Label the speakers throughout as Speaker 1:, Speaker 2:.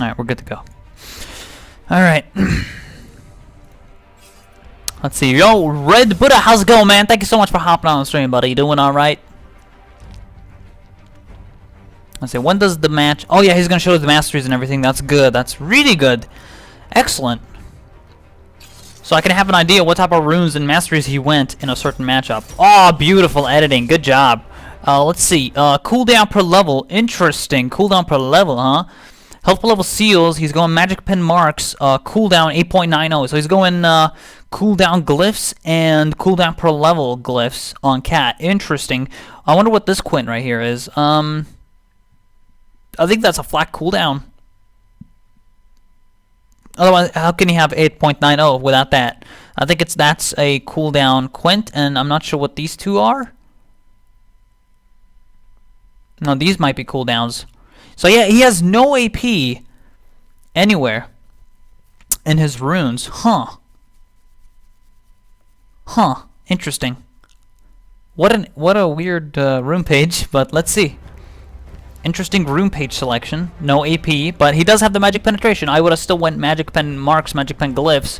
Speaker 1: Alright, we're good to go. Alright. Let's see. Yo, Red Buddha, how's it going, man? Thank you so much for hopping on the stream, buddy. You doing alright? Let's see. When does the match... Oh, yeah, he's going to show us the masteries and everything. That's good. That's really good. Excellent. So I can have an idea what type of runes and masteries he went in a certain matchup. Oh, beautiful editing. Good job. Let's see. Cooldown per level. Interesting. Cooldown per level, huh? Health per level seals. He's going magic pen marks. Cooldown 8.90. So he's going cooldown glyphs and cooldown per level glyphs on Cat. Interesting. I wonder what this quint right here is. I think that's a flat cooldown. Otherwise, how can you have 8.90 without that? I think that's a cooldown quint, and I'm not sure what these two are. No, these might be cooldowns. So yeah, he has no AP anywhere in his runes. Huh. Interesting. What a weird rune page, but let's see. Interesting rune page selection. No AP, but he does have the magic penetration. I would have still went magic pen marks, magic pen glyphs.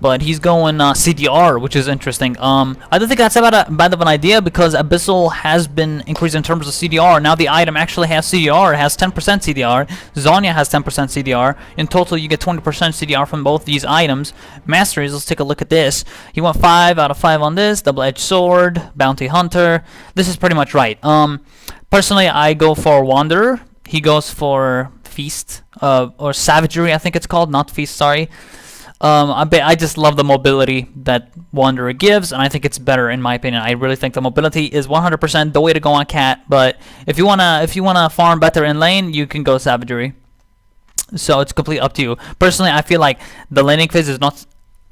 Speaker 1: But he's going CDR, which is interesting. I don't think that's bad of an idea because Abyssal has been increased in terms of CDR. Now the item actually has CDR. It has 10% CDR. Zonya has 10% CDR. In total, you get 20% CDR from both these items. Masteries, let's take a look at this. He went 5 out of 5 on this. Double-edged sword, bounty hunter. This is pretty much right. Personally, I go for Wanderer. He goes for Feast, or Savagery, I think it's called, not Feast, sorry. I just love the mobility that Wanderer gives, and I think it's better in my opinion. I really think the mobility is 100% the way to go on Cat, but if you wanna farm better in lane, you can go Savagery. So it's completely up to you. Personally, I feel like the laning phase is not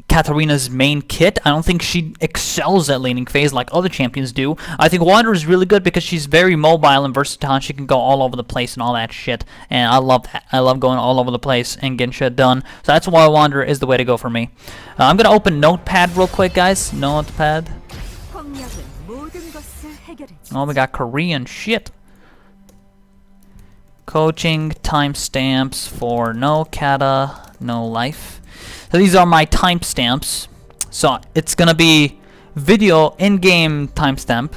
Speaker 1: Katarina's main kit. I don't think she excels at laning phase like other champions do. I think Wanderer is really good because she's very mobile and versatile. She can go all over the place and all that shit. And I love that. I love going all over the place and getting shit done. So that's why Wanderer is the way to go for me. I'm going to open Notepad real quick, guys. Notepad. Oh, we got Korean shit. Coaching timestamps for no Kata No Life. So these are my timestamps. So it's gonna be video in-game timestamp,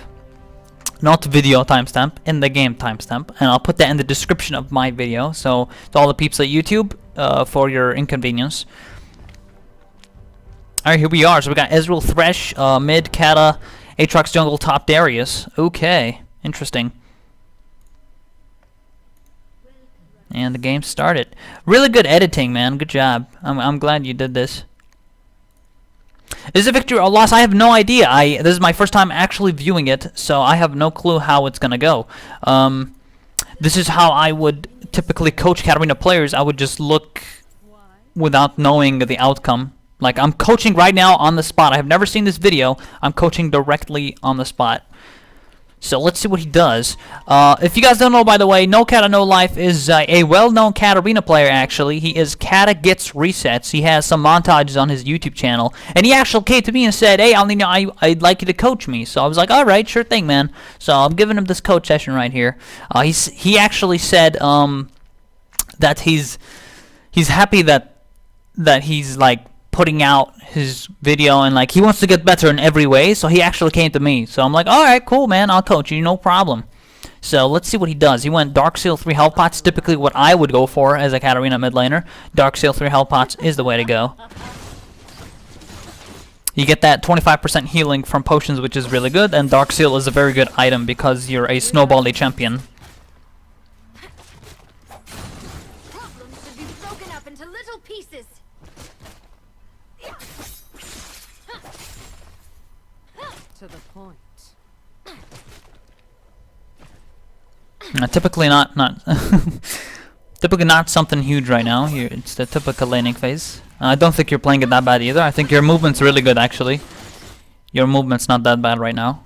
Speaker 1: not video timestamp, in the game timestamp, and I'll put that in the description of my video. So to all the peeps at YouTube, for your inconvenience. All right, here we are. So we got Ezreal, Thresh, mid Kata, Aatrox jungle, top Darius. Okay, interesting. And the game started. Really good editing, man. Good job. I'm glad you did this. Is it a victory or loss? I have no idea. This is my first time actually viewing it, so I have no clue how it's gonna go. This is how I would typically coach Katarina players. I would just look without knowing the outcome. Like, I'm coaching right now on the spot. I have never seen this video. I'm coaching directly on the spot. So let's see what he does. If you guys don't know, by the way, No Kata No Life is a well-known Katarina player, actually. He is Kata Gets Resets. He has some montages on his YouTube channel. And he actually came to me and said, hey, Alninio, I'd like you to coach me. So I was like, all right, sure thing, man. So I'm giving him this coach session right here. He actually said that he's happy that he's, like, putting out his video and like he wants to get better in every way, so he actually came to me. So I'm like, alright, cool, man, I'll coach you, no problem. So let's see what he does. He went Dark Seal 3 health pots, typically what I would go for as a Katarina mid laner. Dark Seal 3 health pots is the way to go. You get that 25% healing from potions, which is really good, and Dark Seal is a very good item because you're a snowbally champion.
Speaker 2: Problems should be broken up into little pieces. To the point.
Speaker 1: Typically not typically not something huge right now. Here it's the typical laning phase. I don't think you're playing it that bad either. I think your movement's really good, actually. Your movement's not that bad right now.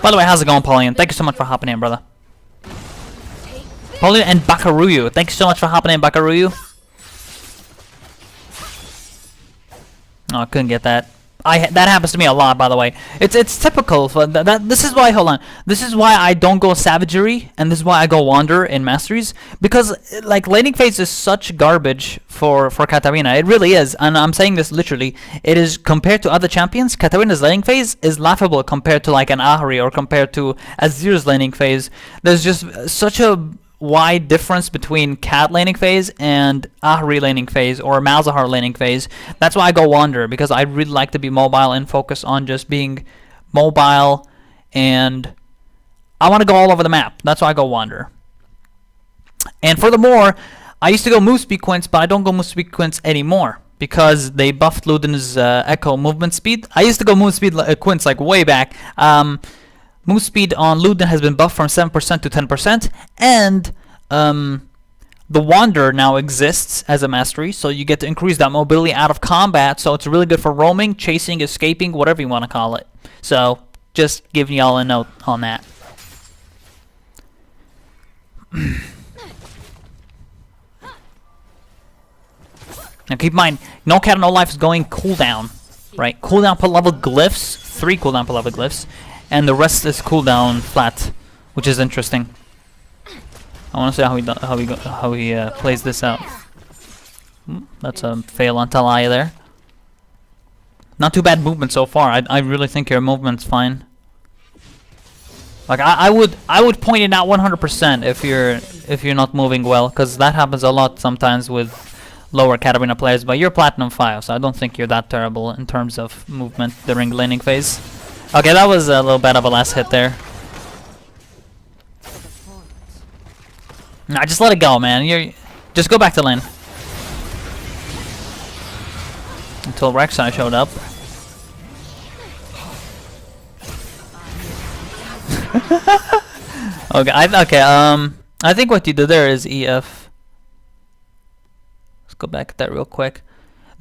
Speaker 1: By the way, how's it going, Pauline? Thank you so much for hopping in, brother. Pauline and Bakaruyu, thank you so much for hopping in, Bakaruyu. Oh, I couldn't get that. That happens to me a lot, by the way. It's typical. For this is why, hold on. This is why I don't go savagery, and this is why I go wander in masteries, because like laning phase is such garbage for Katarina. It really is, and I'm saying this literally. It is, compared to other champions, Katarina's laning phase is laughable compared to like an Ahri or compared to Azir's laning phase. There's just such a wide difference between Cat laning phase and Ahri laning phase or Malzahar laning phase. That's why I go wander, because I really like to be mobile and focus on just being mobile, and I want to go all over the map. That's why I go wander. And furthermore, I used to go move speed quints, but I don't go move speed quints anymore because they buffed Luden's echo movement speed. I used to go move speed quints like way back. Move speed on Luden has been buffed from 7% to 10%, and the Wander now exists as a mastery, so you get to increase that mobility out of combat, so it's really good for roaming, chasing, escaping, whatever you want to call it. So, just giving y'all a note on that. Now keep in mind, no Kata No Life is going cooldown, right? Cooldown per level glyphs, 3 cooldown per level glyphs, and the rest is cooldown flat, which is interesting. I want to see how he plays this out. That's a fail on taliyah there. Not too bad movement so far. I really think your movement's fine. Like I would point it out 100% if you're not moving well, because that happens a lot sometimes with lower Katarina players. But you're platinum 5, so I don't think you're that terrible in terms of movement during laning phase. Okay, that was a little bit of a last hit there. Nah, just let it go, man. Just go back to lane. Until Rek'Sai showed up. Okay, I think what you did there is EF. Let's go back at that real quick.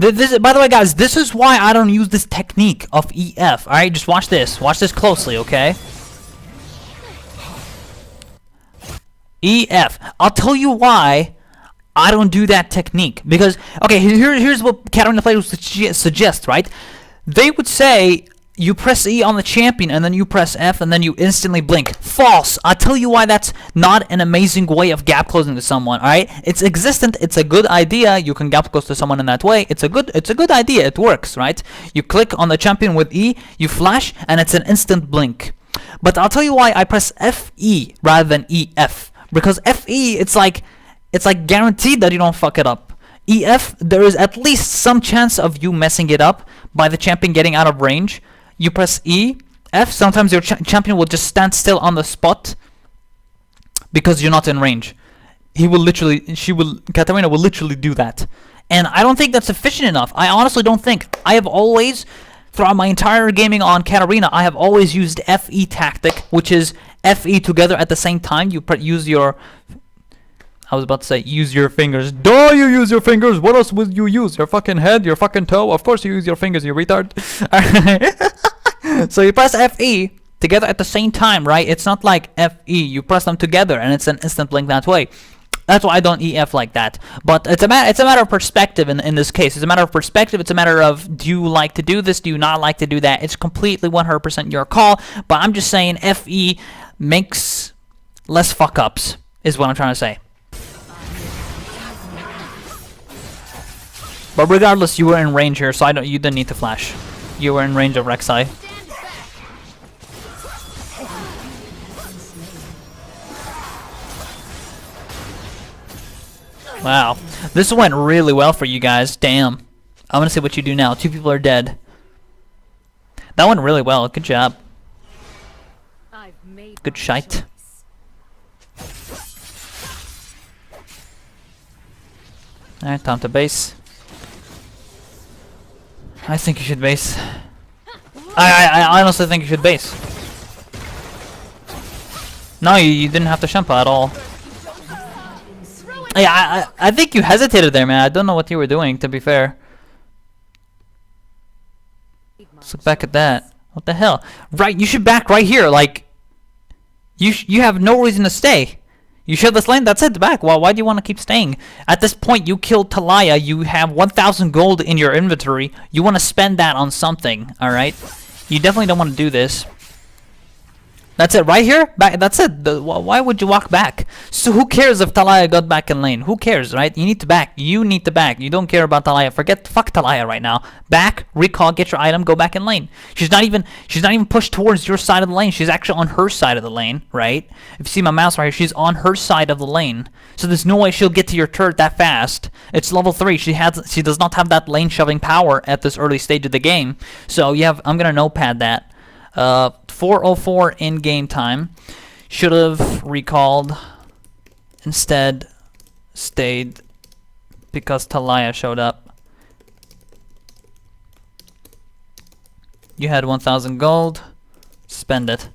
Speaker 1: By the way, guys, this is why I don't use this technique of EF. Alright, just watch this. Watch this closely, okay? EF. I'll tell you why I don't do that technique. Because, okay, here's what Katarina players would suggest, right? They would say, you press E on the champion, and then you press F, and then you instantly blink. False! I'll tell you why that's not an amazing way of gap closing to someone, alright? It's existent, it's a good idea, you can gap close to someone in that way. It's a good idea, it works, right? You click on the champion with E, you flash, and it's an instant blink. But I'll tell you why I press FE rather than EF. Because FE, it's like guaranteed that you don't fuck it up. EF, there is at least some chance of you messing it up by the champion getting out of range. You press E, F, sometimes your champion will just stand still on the spot because you're not in range. Katarina will literally do that. And I don't think that's efficient enough. I honestly don't think. I have always, throughout my entire gaming on Katarina, I have always used FE tactic, which is FE together at the same time. You use your... I was about to say, use your fingers. Duh, you use your fingers. What else would you use? Your fucking head? Your fucking toe? Of course you use your fingers, you retard. So you press FE together at the same time, right? It's not like FE. You press them together and it's an instant blink that way. That's why I don't EF like that. But it's a matter of perspective in this case. It's a matter of perspective. It's a matter of, do you like to do this? Do you not like to do that? It's completely 100% your call. But I'm just saying FE makes less fuck-ups, is what I'm trying to say. But regardless, you were in range here, so you didn't need to flash. You were in range of Rek'Sai. Wow. This went really well for you guys. Damn. I want to see what you do now. 2 people are dead. That went really well. Good job. Good shite. Alright, time to base. I think you should base. I honestly think you should base. No, you didn't have to shunpo at all. Yeah, I think you hesitated there, man. I don't know what you were doing, to be fair. Let's look back at that. What the hell? Right, you should back right here. Like, you have no reason to stay. You share this lane, that's it, back. Well, why do you want to keep staying? At this point, you killed taliyah, you have 1,000 gold in your inventory. You want to spend that on something, alright? You definitely don't want to do this. That's it, right here? Back, that's it. Why would you walk back? So who cares if taliyah got back in lane? Who cares, right? You need to back. You need to back. You don't care about taliyah. Fuck taliyah right now. Back, recall, get your item, go back in lane. She's not even pushed towards your side of the lane. She's actually on her side of the lane, right? If you see my mouse right here, she's on her side of the lane. So there's no way she'll get to your turret that fast. It's level 3. She does not have that lane shoving power at this early stage of the game. So I'm gonna notepad that. 4:04 in game time. Should have recalled. Instead, stayed because taliyah showed up. You had 1,000 gold. Spend it.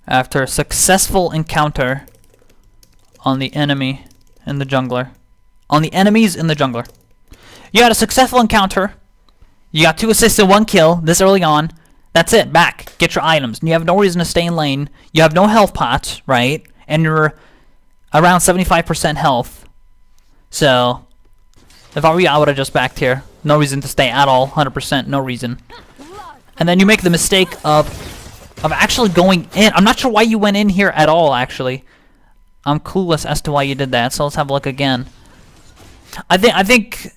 Speaker 1: After a successful encounter on the enemy and the jungler. On the enemies in the jungler. You had a successful encounter. You got 2 assists and 1 kill this early on. That's it. Back. Get your items. You have no reason to stay in lane. You have no health pots, right? And you're around 75% health. So, if I were you, I would have just backed here. No reason to stay at all. 100%. No reason. And then you make the mistake of actually going in. I'm not sure why you went in here at all, actually. I'm clueless as to why you did that. So let's have a look again. I think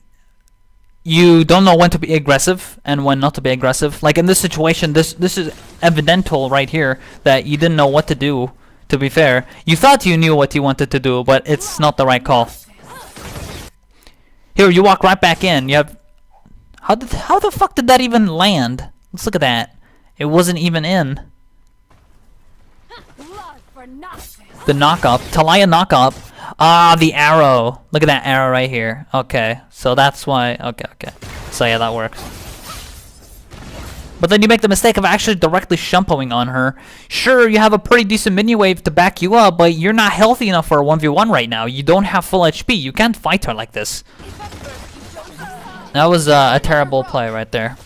Speaker 1: you don't know when to be aggressive and when not to be aggressive. Like in this situation, this is evidential right here that you didn't know what to do, to be fair. You thought you knew what you wanted to do, but it's not the right call. Here, you walk right back in. You have... How the fuck did that even land? Let's look at that. It wasn't even in. The knock-up. taliyah knock-up. Ah, the arrow. Look at that arrow right here. Okay, so that's why... Okay. So yeah, that works. But then you make the mistake of actually directly shunpo'ing on her. Sure, you have a pretty decent minion wave to back you up, but you're not healthy enough for a 1v1 right now. You don't have full HP. You can't fight her like this. That was a terrible play right there.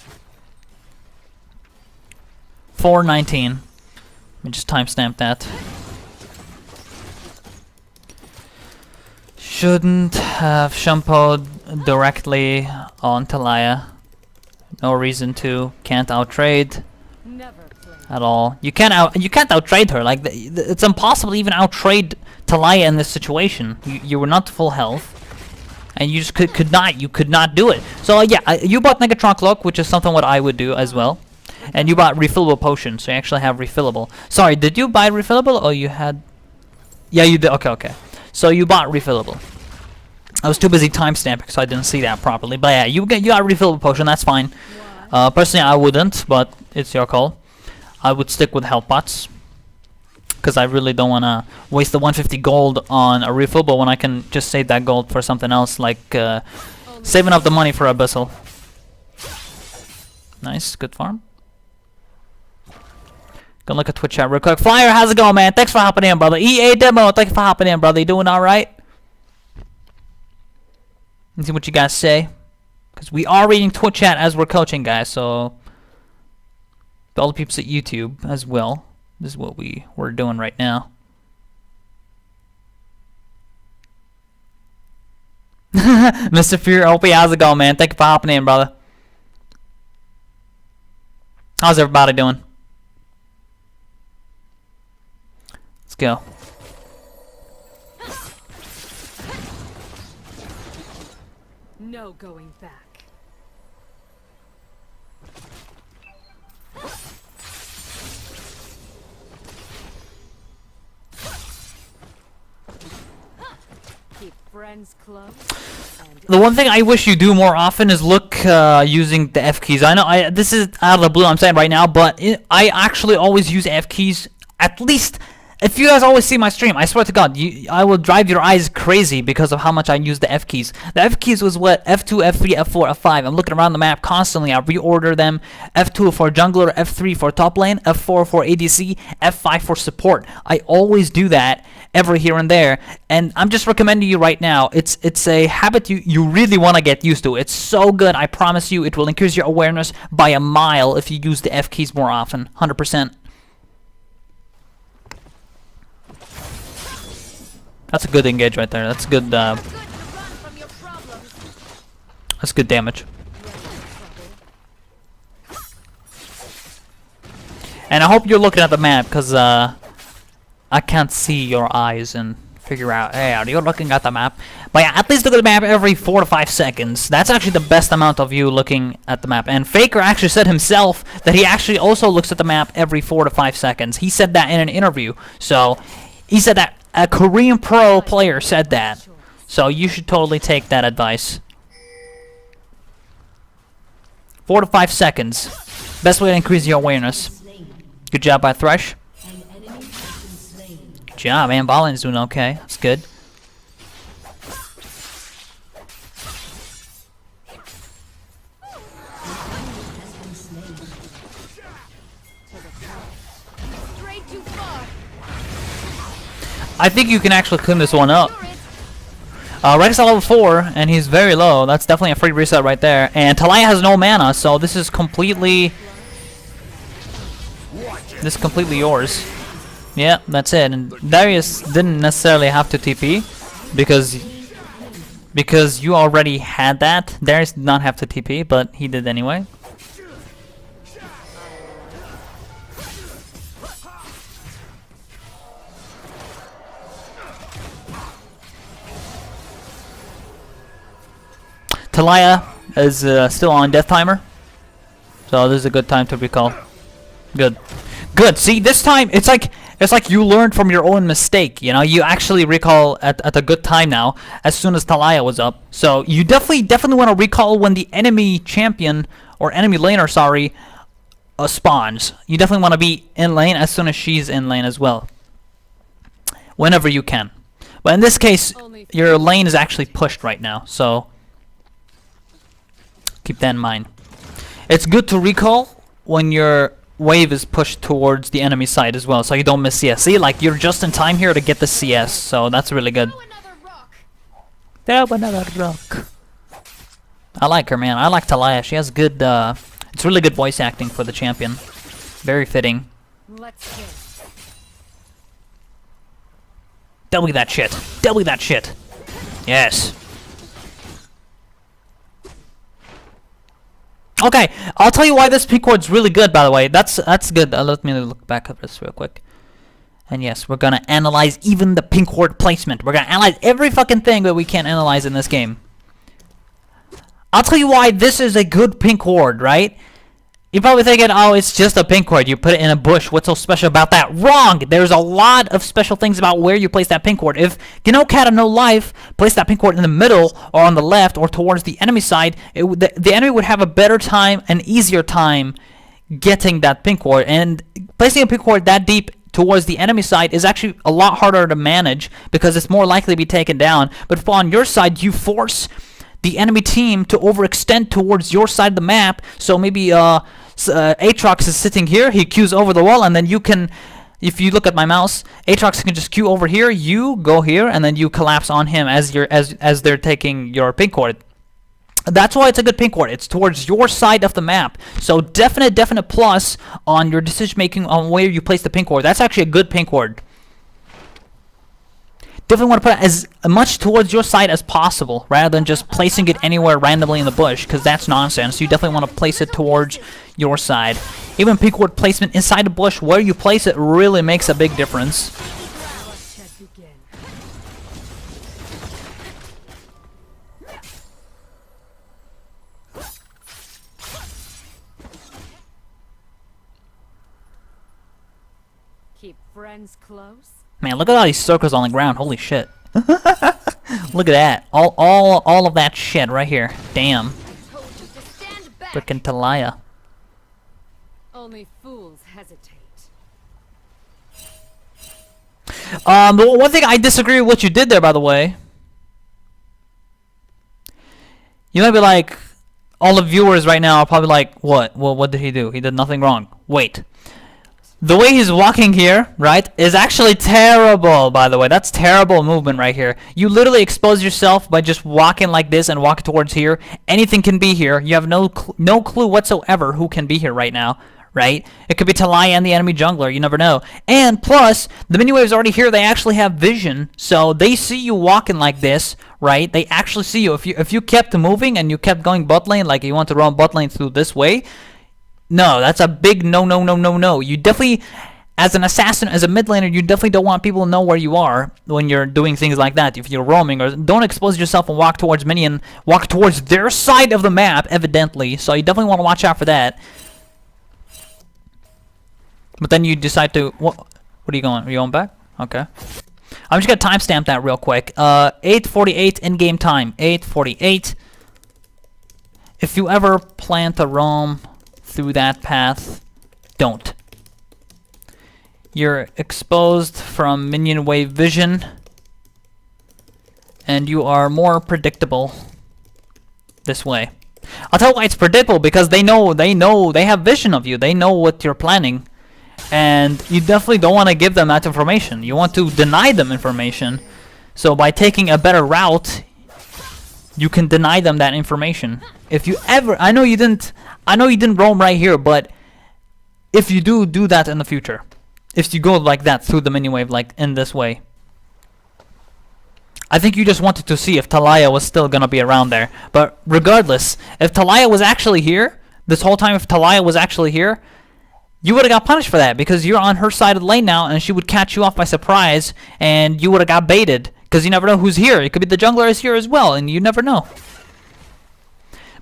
Speaker 1: 4:19. Let me just timestamp that. Shouldn't have shunpo'd directly on taliyah. No reason to. Can't outrade at all. You can't outrade her. Like it's impossible to even outrade taliyah in this situation. You were not full health, and you just could not do it. So yeah, you bought Negatron Cloak, which is something what I would do as well. And you bought refillable potions, so you actually have refillable. Sorry, did you buy refillable or you had? Yeah, you did. Okay. So you bought refillable. I was too busy timestamping, so I didn't see that properly. But yeah, you got a refillable potion. That's fine. Personally, I wouldn't, but it's your call. I would stick with health pots because I really don't want to waste the 150 gold on a refillable when I can just save that gold for something else, like saving up the money for Abyssal. Nice, good farm. Go look at Twitch chat real quick. Flyer, how's it going, man? Thanks for hopping in, brother. EA Demo, thank you for hopping in, brother. You doing all right? Let's see what you guys say. Because we are reading Twitch chat as we're coaching, guys. So, to all the peeps at YouTube as well. This is what we're doing right now. Mr. Fear, OP, how's it going, man? Thank you for hopping in, brother. How's everybody doing? Let's go.
Speaker 2: No going back. Keep friends close.
Speaker 1: The one thing I wish you do more often is look using the F keys. I know this is out of the blue, I'm saying right now, but I actually always use F keys. At least, if you guys always see my stream, I swear to God, I will drive your eyes crazy because of how much I use the F keys. The F keys was what? F2, F3, F4, F5. I'm looking around the map constantly. I reorder them. F2 for jungler, F3 for top lane, F4 for ADC, F5 for support. I always do that every here and there, and I'm just recommending you right now. It's a habit you really want to get used to. It's so good. I promise you, it will increase your awareness by a mile if you use the F keys more often. 100%. That's a good engage right there. That's good.
Speaker 2: Good to run from your problems.
Speaker 1: That's good damage. And I hope you're looking at the map, because I can't see your eyes and figure out, hey, are you looking at the map? But yeah, at least look at the map every 4 to 5 seconds. That's actually the best amount of you looking at the map. And Faker actually said himself that he actually also looks at the map every 4 to 5 seconds. He said that in an interview. So he said that a Korean pro player said that. So you should totally take that advice. 4 to 5 seconds. Best way to increase your awareness. Good job by Thresh. Good job, man. Ballin's doing okay. That's good.
Speaker 2: Straight too far.
Speaker 1: I think you can actually clean this one up. Rex at level 4, and he's very low. That's definitely a free reset right there. And taliyah has no mana, so this is completely... This is completely yours. Yeah, that's it. And Darius didn't necessarily have to TP because you already had that. Darius did not have to TP, but he did anyway. taliyah is still on death timer, so this is a good time to recall. Good. Good. See, this time it's like you learned from your own mistake. You know, you actually recall at a good time now. As soon as taliyah was up, so you definitely want to recall when the enemy champion or enemy laner, sorry, spawns. You definitely want to be in lane as soon as she's in lane as well. Whenever you can. But in this case, your lane is actually pushed right now, so keep that in mind. It's good to recall when your wave is pushed towards the enemy side as well, so you don't miss CS. See, like, you're just in time here to get the CS, so that's really good. Throw another rock. I like her, man. I like taliyah. She has good, it's really good voice acting for the champion. Very fitting.
Speaker 2: Let's go.
Speaker 1: W that shit. W that shit. Yes. Okay, I'll tell you why this pink ward's really good, by the way. That's good. Let me look back at this real quick. And yes, we're gonna analyze even the pink ward placement. We're gonna analyze every fucking thing that we can analyze in this game. I'll tell you why this is a good pink ward, right? You're probably thinking, oh, it's just a pink ward. You put it in a bush. What's so special about that? Wrong! There's a lot of special things about where you place that pink ward. If, you know, Kata No Life placed that pink ward in the middle, or on the left, or towards the enemy side, the enemy would have a better time, an easier time, getting that pink ward. And placing a pink ward that deep towards the enemy side is actually a lot harder to manage, because it's more likely to be taken down. But if on your side, you force the enemy team to overextend towards your side of the map, so maybe Aatrox is sitting here, he queues over the wall, and then you can, if you look at my mouse, Aatrox can just queue over here, you go here, and then you collapse on him as they're taking your pink ward. That's why it's a good pink ward. It's towards your side of the map. So definite plus on your decision making on where you place the pink ward. That's actually a good pink ward. Definitely want to put it as much towards your side as possible, rather than just placing it anywhere randomly in the bush, because that's nonsense. You definitely want to place it towards your side. Even pink ward placement inside the bush, where you place it really makes a big difference.
Speaker 2: Keep friends close.
Speaker 1: Man, look at all these circles on the ground. Holy shit. Look at that. All of that shit right here. Damn. Frickin' taliyah.
Speaker 2: Only fools hesitate.
Speaker 1: The one thing I disagree with what you did there, by the way. You might be like, all the viewers right now are probably like, what? Well, what did he do? He did nothing wrong. Wait. The way he's walking here, right, is actually terrible, by the way. That's terrible movement right here. You literally expose yourself by just walking like this and walking towards here. Anything can be here. You have no clue whatsoever who can be here right now. right? It could be taliyah and the enemy jungler. You never know. And plus, the minion wave's already here. They actually have vision, so they see you walking like this, right? They actually see you. If you kept moving and you kept going bot lane, like you want to roam bot lane through this way, no, that's a big no, no, no, no, no. You definitely, as an assassin, as a mid laner, you definitely don't want people to know where you are when you're doing things like that. If you're roaming, or don't expose yourself and walk towards minion, walk towards their side of the map, evidently. So you definitely want to watch out for that. But then you decide to, what are you going? Are you going back? Okay. I'm just gonna timestamp that real quick. 8:48 in-game time. 8:48. If you ever plan to roam through that path, don't. You're exposed from minion wave vision, and you are more predictable this way. I'll tell you why it's predictable, because they have vision of you. They know what you're planning, and you definitely don't want to give them that information. You want to deny them information. So by taking a better route, you can deny them that information. If you ever, I know you didn't roam right here, but if you do that in the future, if you go like that through the minion wave, like in this way, I think you just wanted to see if taliyah was still gonna be around there. But regardless, if taliyah was actually here this whole time, if taliyah was actually here, you would have got punished for that, because you're on her side of the lane now, and she would catch you off by surprise, and you would have got baited, because you never know who's here. It could be the jungler is here as well, and you never know.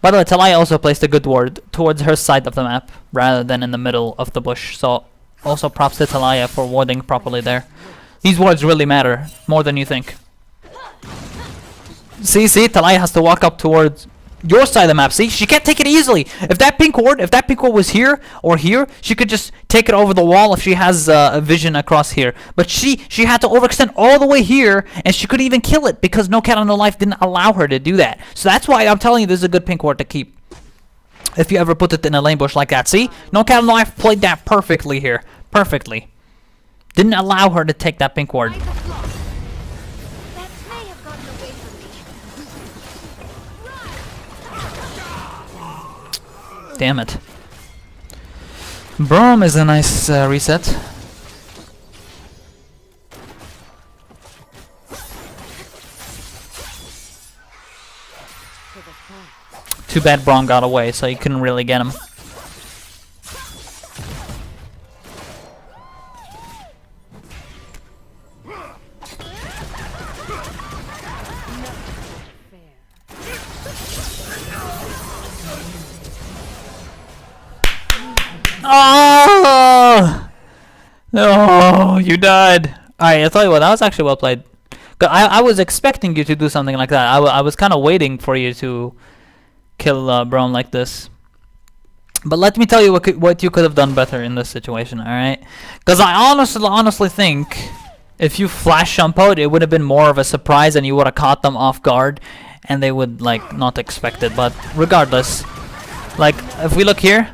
Speaker 1: By the way, taliyah also placed a good ward towards her side of the map, rather than in the middle of the bush. So also props to taliyah for warding properly there. These wards really matter, more than you think. See, taliyah has to walk up towards your side of the map. See, she can't take it easily. If that pink ward was here or here, she could just take it over the wall if she has a vision across here. But she had to overextend all the way here, and she couldn't even kill it because no Kata No Life didn't allow her to do that. So that's why I'm telling you, this is a good pink ward to keep if you ever put it in a lane bush like that. See, no Kata No Life played that perfectly here, perfectly. Didn't allow her to take that pink ward. Damn it. Braum is a nice reset. Too bad Braum got away, so you couldn't really get him. Oh! No, you died. Alright, I'll tell you what, that was actually well played. I was expecting you to do something like that. I was kind of waiting for you to kill Braum like this. But let me tell you what you could have done better in this situation, alright? Because I honestly think if you flash shunpo'd, it would have been more of a surprise and you would have caught them off guard and they would, like, not expect it. But regardless, like, if we look here,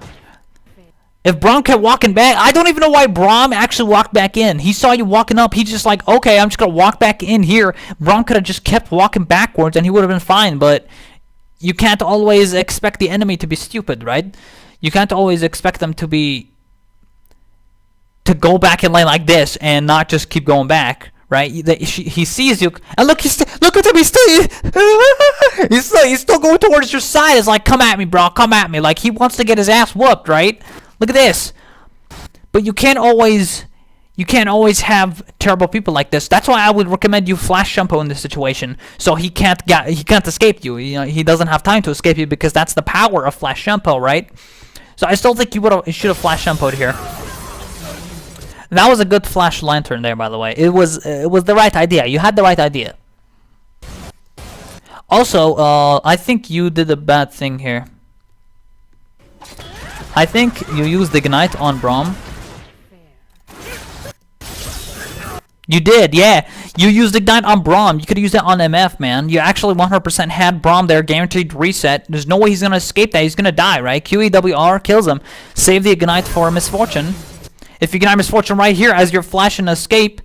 Speaker 1: if Braum kept walking back, I don't even know why Braum actually walked back in. He saw you walking up. He's just like, okay, I'm just going to walk back in here. Braum could have just kept walking backwards and he would have been fine. But you can't always expect the enemy to be stupid, right? You can't always expect them to go back in lane like this and not just keep going back, right? He sees you. And look, look at him. He's still going towards your side. It's like, come at me, bro. Come at me. Like, he wants to get his ass whooped, right? Look at this. But you can't always have terrible people like this. That's why I would recommend you flash shunpo'd in this situation, so he can't escape you. You know, he doesn't have time to escape you because that's the power of flash shunpo'd, right? So I still think you should have flash shunpo'd here. That was a good flash lantern there, by the way. It was the right idea. You had the right idea. Also, I think you did a bad thing here. I think you used Ignite on Braum. You did, yeah. You used Ignite on Braum. You could use that on MF, man. You actually 100% had Braum there, guaranteed reset. There's no way he's going to escape that. He's going to die, right? QEWR kills him. Save the Ignite for Misfortune. If you Ignite Misfortune right here as you're flashing escape,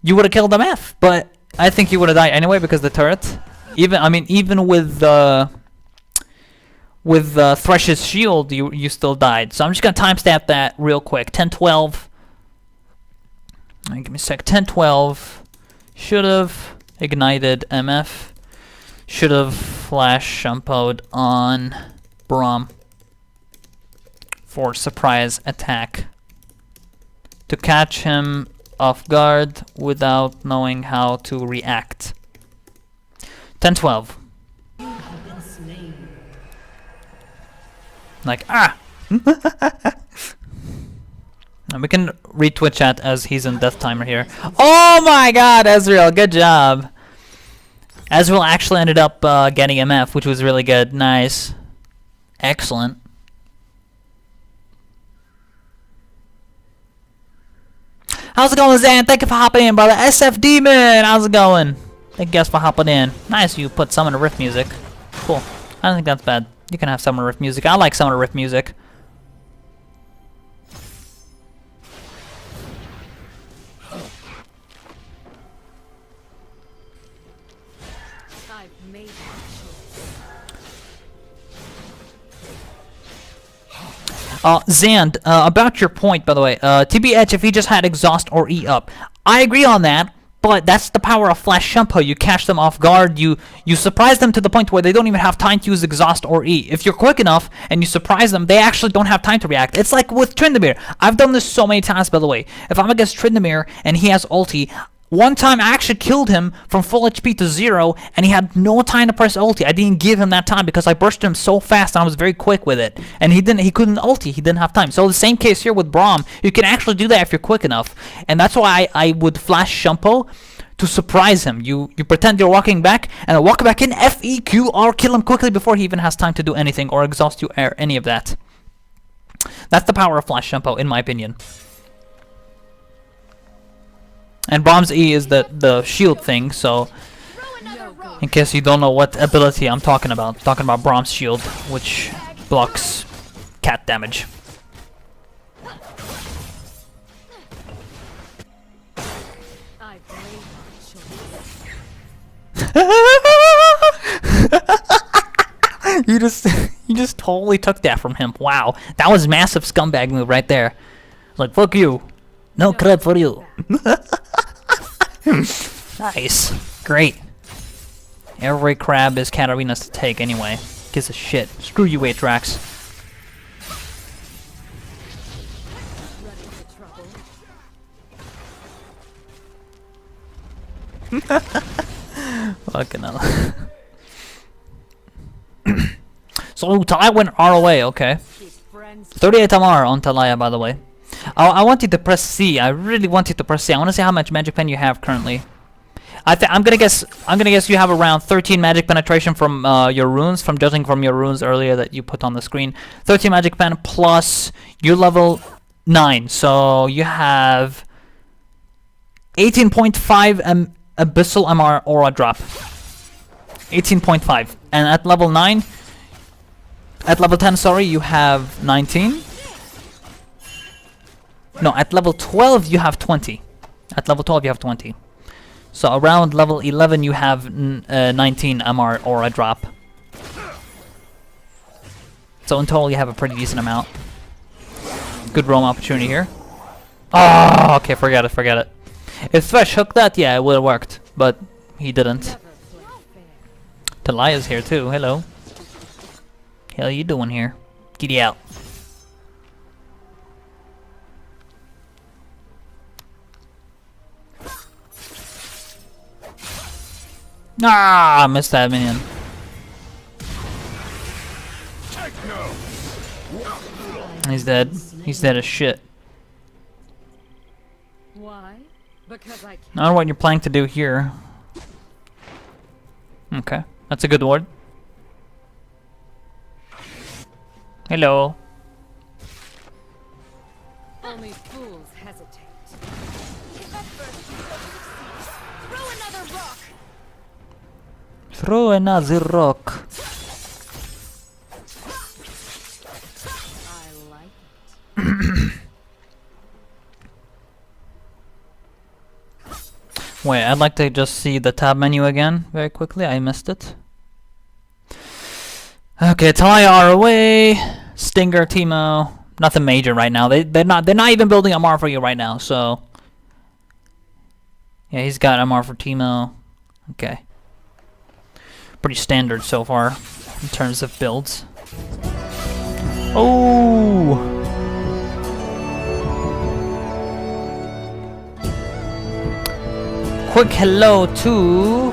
Speaker 1: you would have killed MF. But I think you would have died anyway because the turret. Even with with Thresh's shield, you still died. So I'm just gonna timestamp that real quick. 10-12. Give me a sec. 10-12. Should have ignited MF. Should have flash shunpo'd on braum for surprise attack to catch him off guard without knowing how to react. 10-12. Like, ah! And we can read Twitch chat as he's in death timer here. Oh my god, Ezreal, good job! Ezreal actually ended up getting MF, which was really good. Nice. Excellent. How's it going, Zan? Thank you for hopping in, brother. SF Demon, how's it going? Thank you guys for hopping in. Nice, you put Summoner Rift music. Cool. I don't think that's bad. You can have Summoner Rift music. I like Summoner Rift music. Zand, about your point, by the way, TBH, if he just had exhaust or E up, I agree on that, but that's the power of flash shunpo. You catch them off guard, you surprise them to the point where they don't even have time to use exhaust or E. If you're quick enough and you surprise them, they actually don't have time to react. It's like with Tryndamere. I've done this so many times, by the way. If I'm against Tryndamere and he has ulti, one time I actually killed him from full HP to 0, and he had no time to press ulti. I didn't give him that time because I bursted him so fast and I was very quick with it. And he couldn't ulti, he didn't have time. So the same case here with braum, you can actually do that if you're quick enough. And that's why I would flash shunpo to surprise him. You pretend you're walking back, and I walk back in, FEQR, kill him quickly before he even has time to do anything or exhaust you or any of that. That's the power of flash shunpo, in my opinion. And braum's E is the shield thing, so in case you don't know what ability I'm talking about braum's shield, which blocks cat damage. You just totally took that from him. Wow, that was massive scumbag move right there. Like, fuck you. No credit for you. Nice. Great. Every crab is Katarina's to take anyway. Gives a shit. Screw you, Aatrax. Fucking hell. So taliyah went ROA, okay. 38 MR on taliyah, by the way. I wanted to press C. I really wanted to press C. I want to see how much magic pen you have currently. I'm gonna guess you have around 13 magic penetration from your runes, from judging from your runes earlier that you put on the screen. 13 magic pen plus your level 9, so you have 18.5 abyssal MR aura drop. 18.5, and at level 9, at level 10, sorry, you have 19. No, at level 12 you have 20. At level 12 you have 20. So around level 11 you have 19 MR aura drop. So in total you have a pretty decent amount. Good roam opportunity here. Oh, okay, forget it. If Thresh hooked that, yeah, it would have worked. But he didn't. Taliyah's here too, hello. Hell you doing here? Giddy out. Ah, I missed that minion. He's dead. He's dead as shit.
Speaker 2: Why? Because I
Speaker 1: I don't know what you're planning to do here. Okay, that's a good word. Hello.
Speaker 2: Only fools hesitate. If at first you don't succeed, throw another rock.
Speaker 1: Throw another rock.
Speaker 2: I like it.
Speaker 1: Wait, I'd like to just see the tab menu again very quickly. I missed it. Okay, taliyah are away. Stinger, Timo. Nothing major right now. They're not even building MR for you right now. So yeah, he's got MR for Timo. Okay, pretty standard so far in terms of builds. Oh. Quick hello to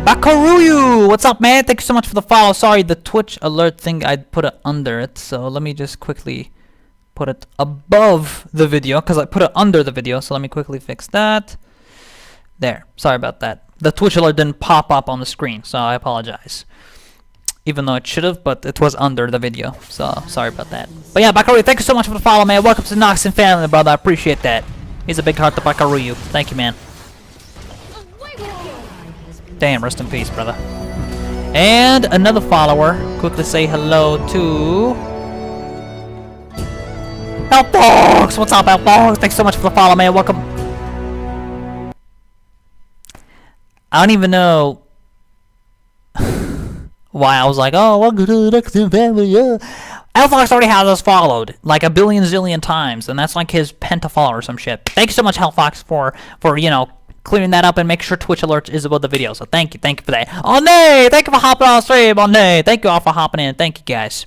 Speaker 1: Bakaruyu! What's up, man? Thank you so much for the follow. Sorry, the Twitch alert thing, I put it under it. So let me just quickly put it above the video, because I put it under the video. So let me quickly fix that. There. Sorry about that. The Twitch alert didn't pop up on the screen, so I apologize. Even though it should have, but it was under the video. So sorry about that. But yeah, Bakaruyu, thank you so much for the follow, man. Welcome to the Noxon family, brother. I appreciate that. He's a big heart to Bakaruyu. Thank you, man. Damn, rest in peace, brother. And another follower. Quickly say hello to Elfox! What's up, Elfox? Thanks so much for the follow, man. Welcome. I don't even know why I was like, oh, welcome to the Noxon family, yeah. Elfox already has us followed like a billion zillion times, and that's like his pentafollow or some shit. Thanks so much, Elfox, for you know, clearing that up and make sure Twitch alerts is above the video. So thank you for that. Oh nay, thank you for hopping on stream. Oh nay, thank you all for hopping in. Thank you guys.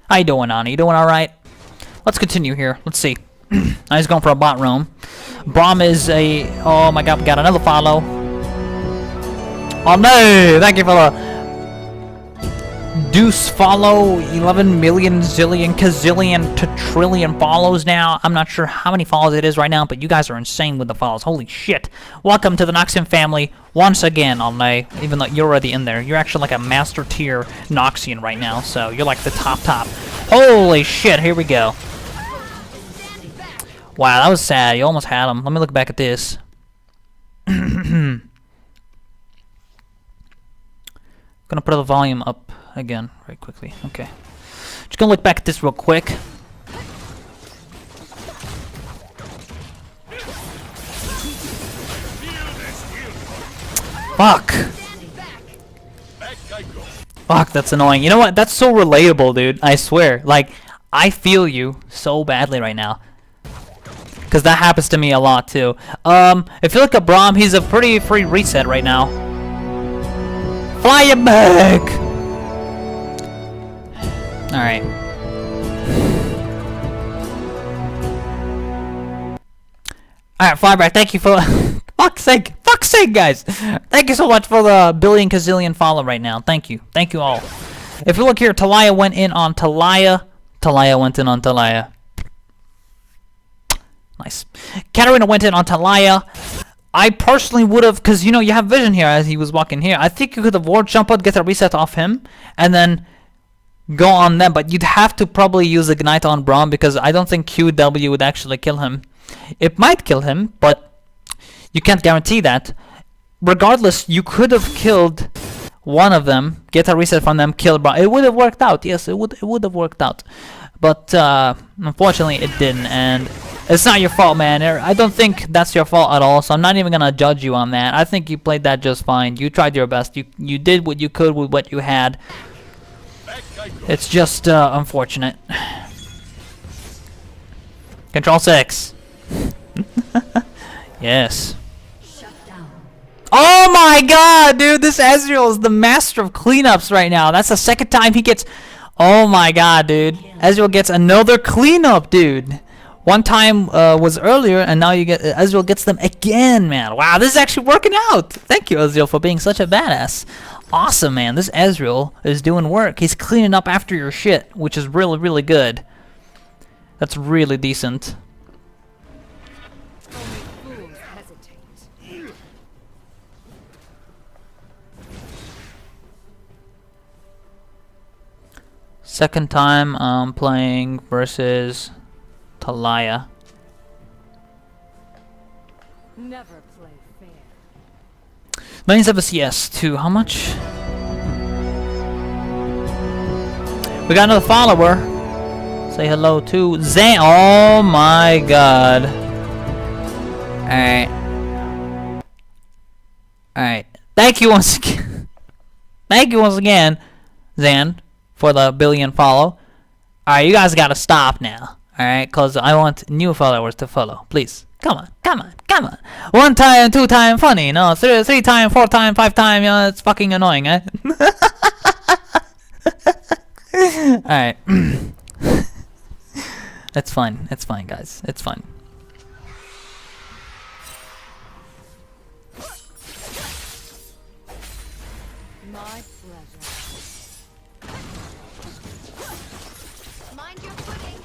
Speaker 1: How you doing, Ani? You doing all right? Let's continue here. Let's see. He's going for a bot roam. Braum is a. Oh my God, we got another follow. Oh nay, thank you for the deuce follow. 11 million zillion gazillion to trillion follows now. I'm not sure how many follows it is right now, but you guys are insane with the follows. Holy shit. Welcome to the Noxian family once again, Alninio. Even though you're already in there, you're actually like a master tier Noxian right now, so you're like the top. Holy shit, here we go. Wow, that was sad. You almost had him. Let me look back at this. Gonna put the volume up again very quickly. Okay, just gonna look back at this real quick. Fuck, that's annoying. You know what, that's so relatable, dude. I swear, like, I feel you so badly right now, because that happens to me a lot too. If you look at Braum, he's a pretty free reset right now. Fly it back! Alright. Alright, Flyback, thank you for... fuck's sake, guys! Thank you so much for the billion gazillion follow right now. Thank you all. If you look here, taliyah went in on taliyah. Nice. Katarina went in on taliyah. I personally would have, because you know you have vision here as he was walking here. I think you could have ward shunpo'd, get a reset off him, and then go on them. But you'd have to probably use Ignite on Braum, because I don't think QW would actually kill him. It might kill him, but you can't guarantee that. Regardless, you could have killed one of them, get a reset from them, kill Braum. It would have worked out. Yes, it would have worked out. But unfortunately, it didn't, and it's not your fault, man. I don't think that's your fault at all, so I'm not even gonna judge you on that. I think you played that just fine. You tried your best. You did what you could with what you had. It's just unfortunate. Control 6. Yes. Oh my God, dude! This Ezreal is the master of cleanups right now. That's the second time he gets. Oh my God, dude! Ezreal gets another cleanup, dude. One time was earlier, and now you get Ezreal gets them again, man. Wow, this is actually working out. Thank you, Ezreal, for being such a badass. Awesome, man. This Ezreal is doing work. He's cleaning up after your shit, which is really, really good. That's really decent. Second time I'm playing versus taliyah.
Speaker 2: Never play fair.
Speaker 1: 97 CS to how much? We got another follower. Say hello to Zan. Oh my God. Alright. Thank you once again. Thank you once again. Zan, for the billion follow. Alright, you guys gotta stop now. Alright, cause I want new followers to follow. Please. Come on, come on, come on. 1 time, 2 time funny. No, 3 time, 4 time, 5 time, you know, it's fucking annoying, eh? Alright. It's fine. It's fine, guys. It's fine.
Speaker 2: My pleasure. Mind your footing.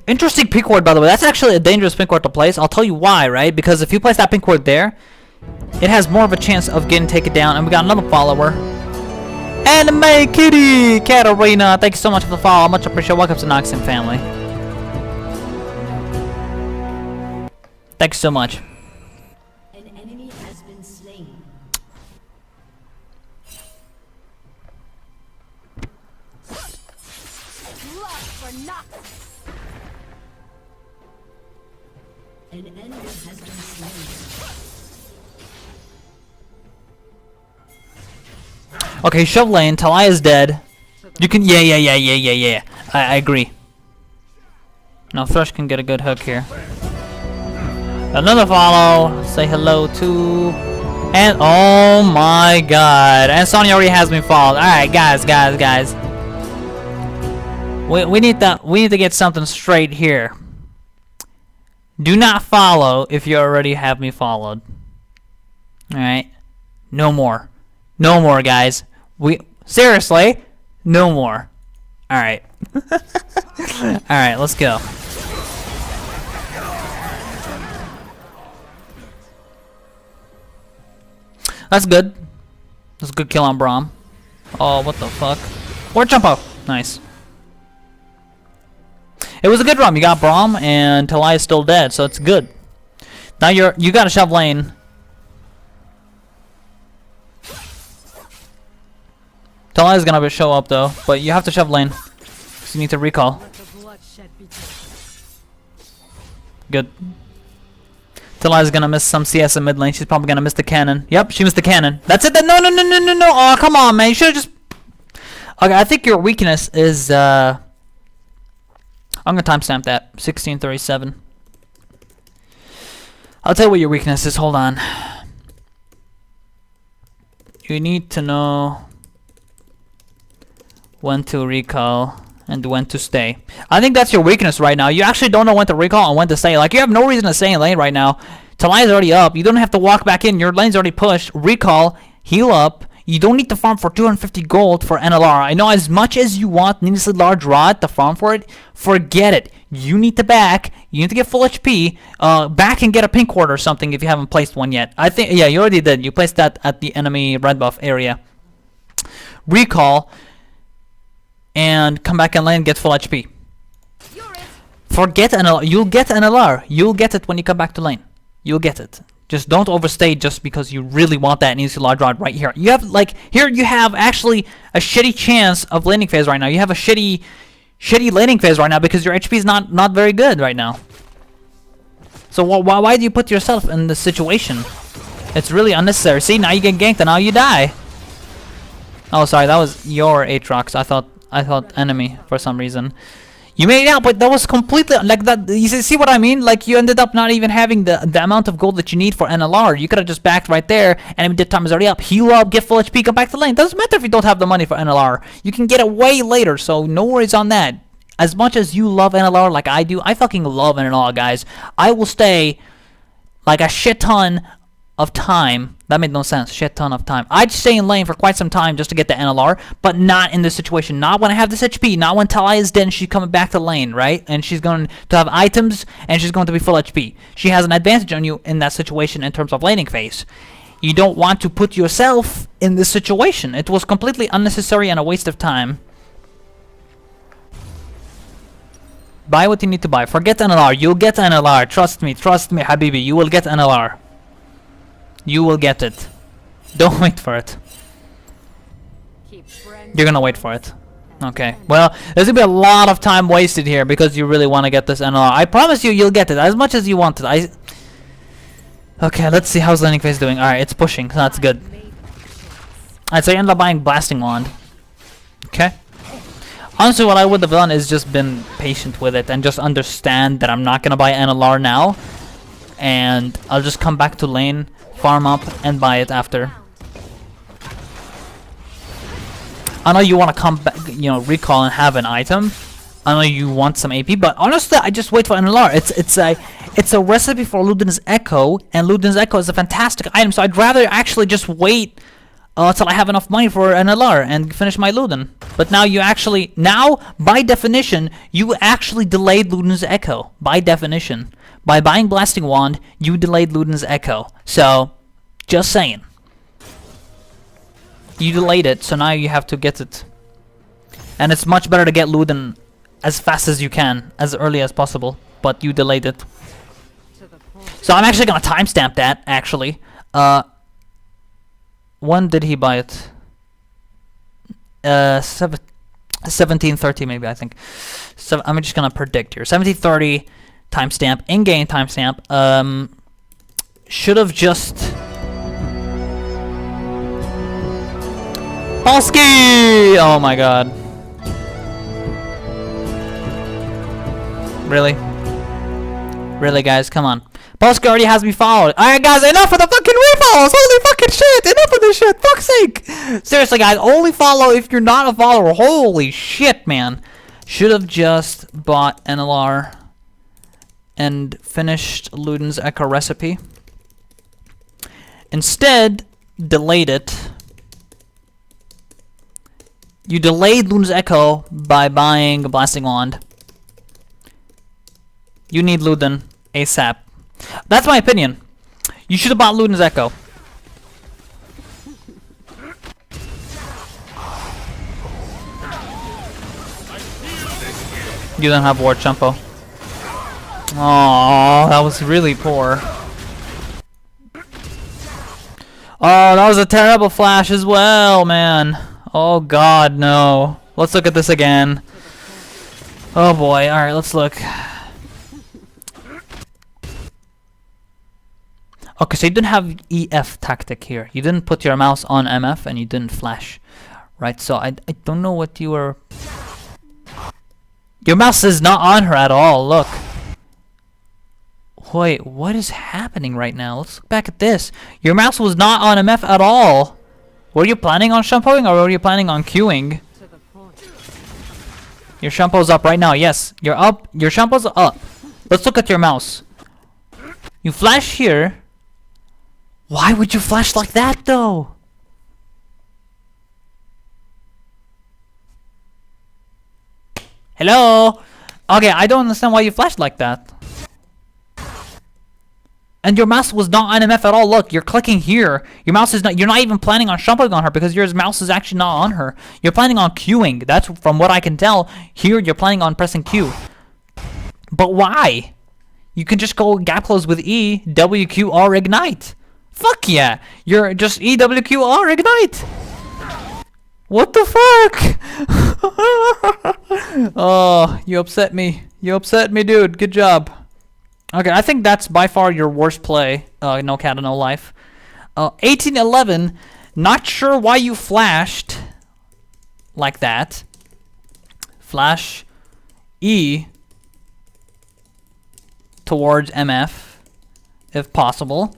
Speaker 1: Interesting pink ward, by the way. That's actually a dangerous pink ward to place. I'll tell you why, right? Because if you place that pink ward there, it has more of a chance of getting taken down. And we got another follower. Anime Kitty! Katarina, thank you so much for the follow. Much appreciated. Welcome to Noxian family. Thanks so much.
Speaker 3: An enemy has been slain.
Speaker 2: Love for nothing.
Speaker 3: An enemy has been slain.
Speaker 1: Okay, shove lane. Taliyah is dead. You can. Yeah. I agree. Now Thrush can get a good hook here. Another follow. Say hello to. And oh my god. And Sonya already has me followed. Alright, guys. We need to get something straight here. Do not follow if you already have me followed. Alright? No more. No more, guys. Seriously, no more. Alright. Alright, let's go. That's good. That's a good kill on Braum. Oh, what the fuck? Or Jumpo. Nice. It was a good run. You got Braum and Taliyah's still dead, so it's good. Now you gotta shove lane. Taliyah's gonna show up though, but you have to shove lane. Cause you need to recall.
Speaker 2: Let the bloodshed begin.
Speaker 1: Good. Taliyah's gonna miss some CS in mid lane. She's probably gonna miss the cannon. Yep, she missed the cannon. That's it. No. Oh, come on, man. You should've just. Okay, I think your weakness is. I'm gonna timestamp that. 1637. I'll tell you what your weakness is. Hold on. You need to know when to recall and when to stay. I think that's your weakness right now. You actually don't know when to recall and when to stay. Like, you have no reason to stay in lane right now. Taliyah's already up. You don't have to walk back in. Your lane's already pushed. Recall, heal up. You don't need to farm for 250 gold for NLR. I know as much as you want needlessly large rod to farm for it, forget it. You need to back. You need to get full HP. Back and get a pink ward or something if you haven't placed one yet. I think, yeah, you already did. You placed that at the enemy red buff area. Recall. And come back in lane and get full HP. Forget NLR. You'll get NLR. You'll get it when you come back to lane. You'll get it. Just don't overstay just because you really want that needlessly large rod right here. You have, like, here you have actually a shitty chance of laning phase right now. You have a shitty laning phase right now because your HP is not very good right now. So why do you put yourself in this situation? It's really unnecessary. See, now you get ganked and now you die. Oh, sorry, that was your Aatrox. I thought enemy for some reason. You made it out, but that was completely like that. You see what I mean? Like, you ended up not even having the amount of gold that you need for NLR. You could have just backed right there. Enemy death time is already up. Heal up, get full HP, come back to lane. Doesn't matter if you don't have the money for NLR. You can get it way later, so no worries on that. As much as you love NLR like I do, I fucking love NLR, guys. I will stay like a shit ton of time. That made no sense. Shit ton of time. I'd stay in lane for quite some time just to get the NLR, but not in this situation. Not when I have this HP. Not when Taliyah is dead and she's coming back to lane, right? And she's going to have items and she's going to be full HP. She has an advantage on you in that situation in terms of laning phase. You don't want to put yourself in this situation. It was completely unnecessary and a waste of time. Buy what you need to buy. Forget NLR. You'll get NLR. Trust me, Habibi. You will get NLR. You will get it. Don't wait for it. You're gonna wait for it. Okay. Well, there's gonna be a lot of time wasted here because you really want to get this NLR. I promise you, you'll get it as much as you want it. Okay, let's see how's landing phase doing. Alright, it's pushing, so that's good. Alright, so you end up buying Blasting Wand. Okay. Honestly, what I would have done is just been patient with it and just understand that I'm not gonna buy NLR now. And I'll just come back to lane, farm up, and buy it after. I know you want to come back, you know, recall and have an item. I know you want some AP, but honestly, I just wait for NLR. It's a recipe for Luden's Echo, and Luden's Echo is a fantastic item. So I'd rather actually just wait till I have enough money for NLR and finish my Luden. But now by definition, you actually delayed Luden's Echo. By definition, by buying Blasting Wand, you delayed Luden's Echo. So, just saying. You delayed it, so now you have to get it. And it's much better to get Luden as fast as you can, as early as possible. But you delayed it. So I'm actually gonna timestamp that, actually. When did he buy it? 1730 maybe, I think. So I'm just gonna predict here. 1730 timestamp, in-game timestamp. Should have just... Polsky! Oh my god. Really? Really, guys? Come on. Polsky already has me followed. Alright, guys, enough of the fucking refollows! Holy fucking shit! Enough of this shit! Fuck's sake! Seriously, guys, only follow if you're not a follower. Holy shit, man. Should have just bought NLR and finished Luden's Echo recipe. Instead, delayed it. You delayed Luden's Echo by buying a Blasting Wand. You need Luden ASAP. That's my opinion. You should have bought Luden's Echo. You don't have ward, Shunpo. Oh, that was really poor. Oh, that was a terrible flash as well, man. Oh god, no. Let's look at this again. Oh boy, alright, let's look. Okay, so you didn't have EF tactic here. You didn't put your mouse on MF and you didn't flash. Right, so I don't know what you were... Your mouse is not on her at all, look. Wait, what is happening right now? Let's look back at this. Your mouse was not on MF at all. Were you planning on shunpoing or were you planning on queuing? Your Shunpo's up right now, yes. You're up. Your Shunpo's up. Let's look at your mouse. You flash here. Why would you flash like that, though? Hello? Okay, I don't understand why you flashed like that. And your mouse was not on MF at all. Look, you're clicking here. Your mouse is not... You're not even planning on shunpoing on her because your mouse is actually not on her. You're planning on queuing. That's from what I can tell. Here, you're planning on pressing Q. But why? You can just go gap close with E, WQ, or ignite. Fuck yeah. You're just E, WQ, or ignite. What the fuck? Oh, you upset me. You upset me, dude. Good job. Okay, I think that's by far your worst play. No Kata No Life. 1811. Not sure why you flashed like that. Flash E towards MF, if possible.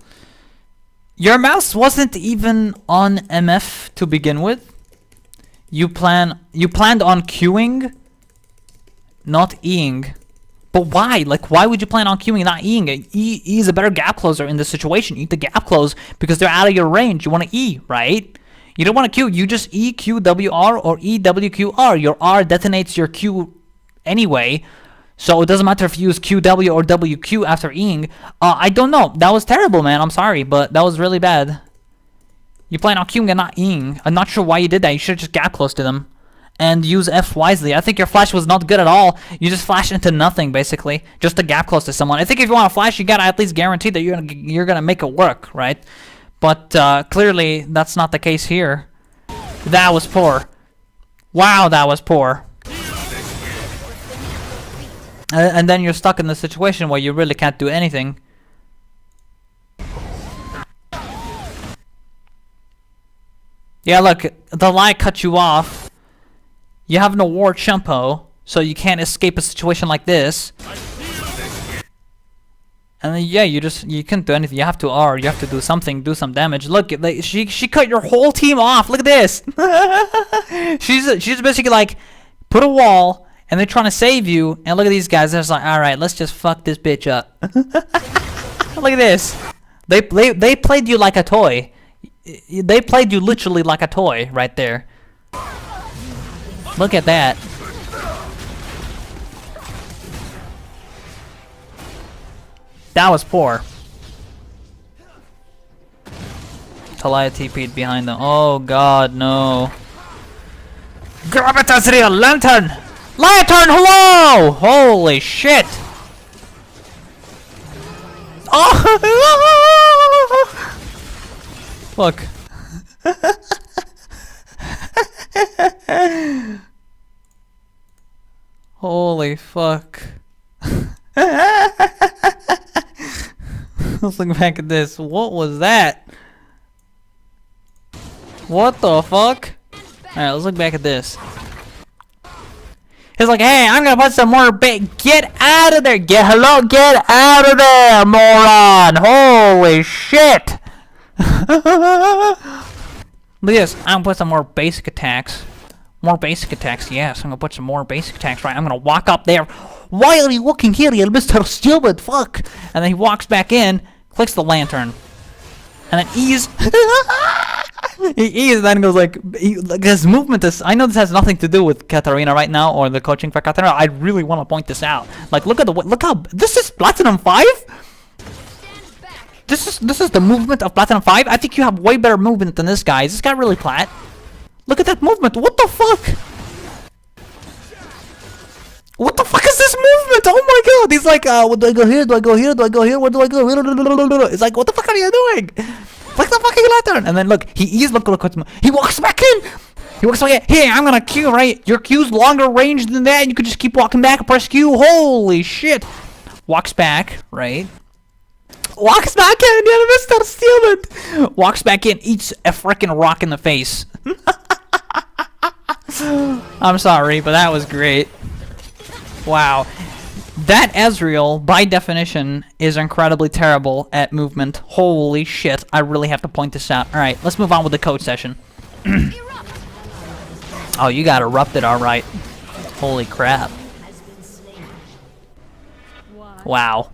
Speaker 1: Your mouse wasn't even on MF to begin with. You planned on queuing, not Eing. But why? Like, why would you plan on queuing, not Eing? E is a better gap closer in this situation. You need to gap close because they're out of your range. You want to E, right? You don't want to Q. You just E, Q, W, R, or E, W, Q, R. Your R detonates your Q anyway. So it doesn't matter if you use QW or WQ after Eing. I don't know. That was terrible, man. I'm sorry, but that was really bad. You plan on queuing and not Eing. I'm not sure why you did that. You should just gap close to them and use F wisely. I think your flash was not good at all. You just flashed into nothing, basically, just to gap close to someone. I think if you want to flash, you gotta at least guarantee that you're gonna make it work, right? But clearly, that's not the case here. That was poor. Wow, that was poor. And then you're stuck in the situation where you really can't do anything. Yeah, look, the lie cut you off. You have no ward shunpo, so you can't escape a situation like this. And then yeah, you can't do anything. You have to R. You have to do something. Do some damage. Look, she cut your whole team off. Look at this. she's basically like, put a wall, and they're trying to save you. And look at these guys. They're just like, all right, let's just fuck this bitch up. Look at this. They played you like a toy. They played you literally like a toy right there. Look at that. That was poor. Taliyah TP'd behind them. Oh god, no. Gravitas real lantern! Lantern, hello! Holy shit! Oh! Look. Holy fuck. Let's look back at this. What was that? What the fuck? Alright, let's look back at this. He's like, hey, I'm gonna put some more bait. Get out of there! Get out of there, moron! Holy shit! Look at this. I'm gonna put some more basic attacks. More basic attacks, yes. I'm gonna put some more basic attacks, right? I'm gonna walk up there. Why are you looking here, you Mr. Stupid fuck? And then he walks back in, clicks the lantern. And then ease. He ease, and then goes like his movement is. I know this has nothing to do with Katarina right now or the coaching for Katarina. I really want to point this out. Like, look how this is Platinum 5. This is the movement of Platinum 5. I think you have way better movement than this guy. Is this guy really plat? Look at that movement. What the fuck? What the fuck is this movement? Oh my god. He's like, do I go here? Do I go here? Do I go here? Where do I go? It's like, what the fuck are you doing? Like the fucking lantern. And then look, he walks back in. He walks back in. Hey, I'm gonna Q, right? Your Q's longer range than that. You could just keep walking back and press Q. Holy shit. Walks back, right? Walks back in. Yeah, Mr. Stupid. Walks back in, eats a freaking rock in the face. I'm sorry, but that was great. Wow. That Ezreal, by definition, is incredibly terrible at movement. Holy shit. I really have to point this out. Alright, let's move on with the code session. Oh, you got erupted, alright. Holy crap. Wow.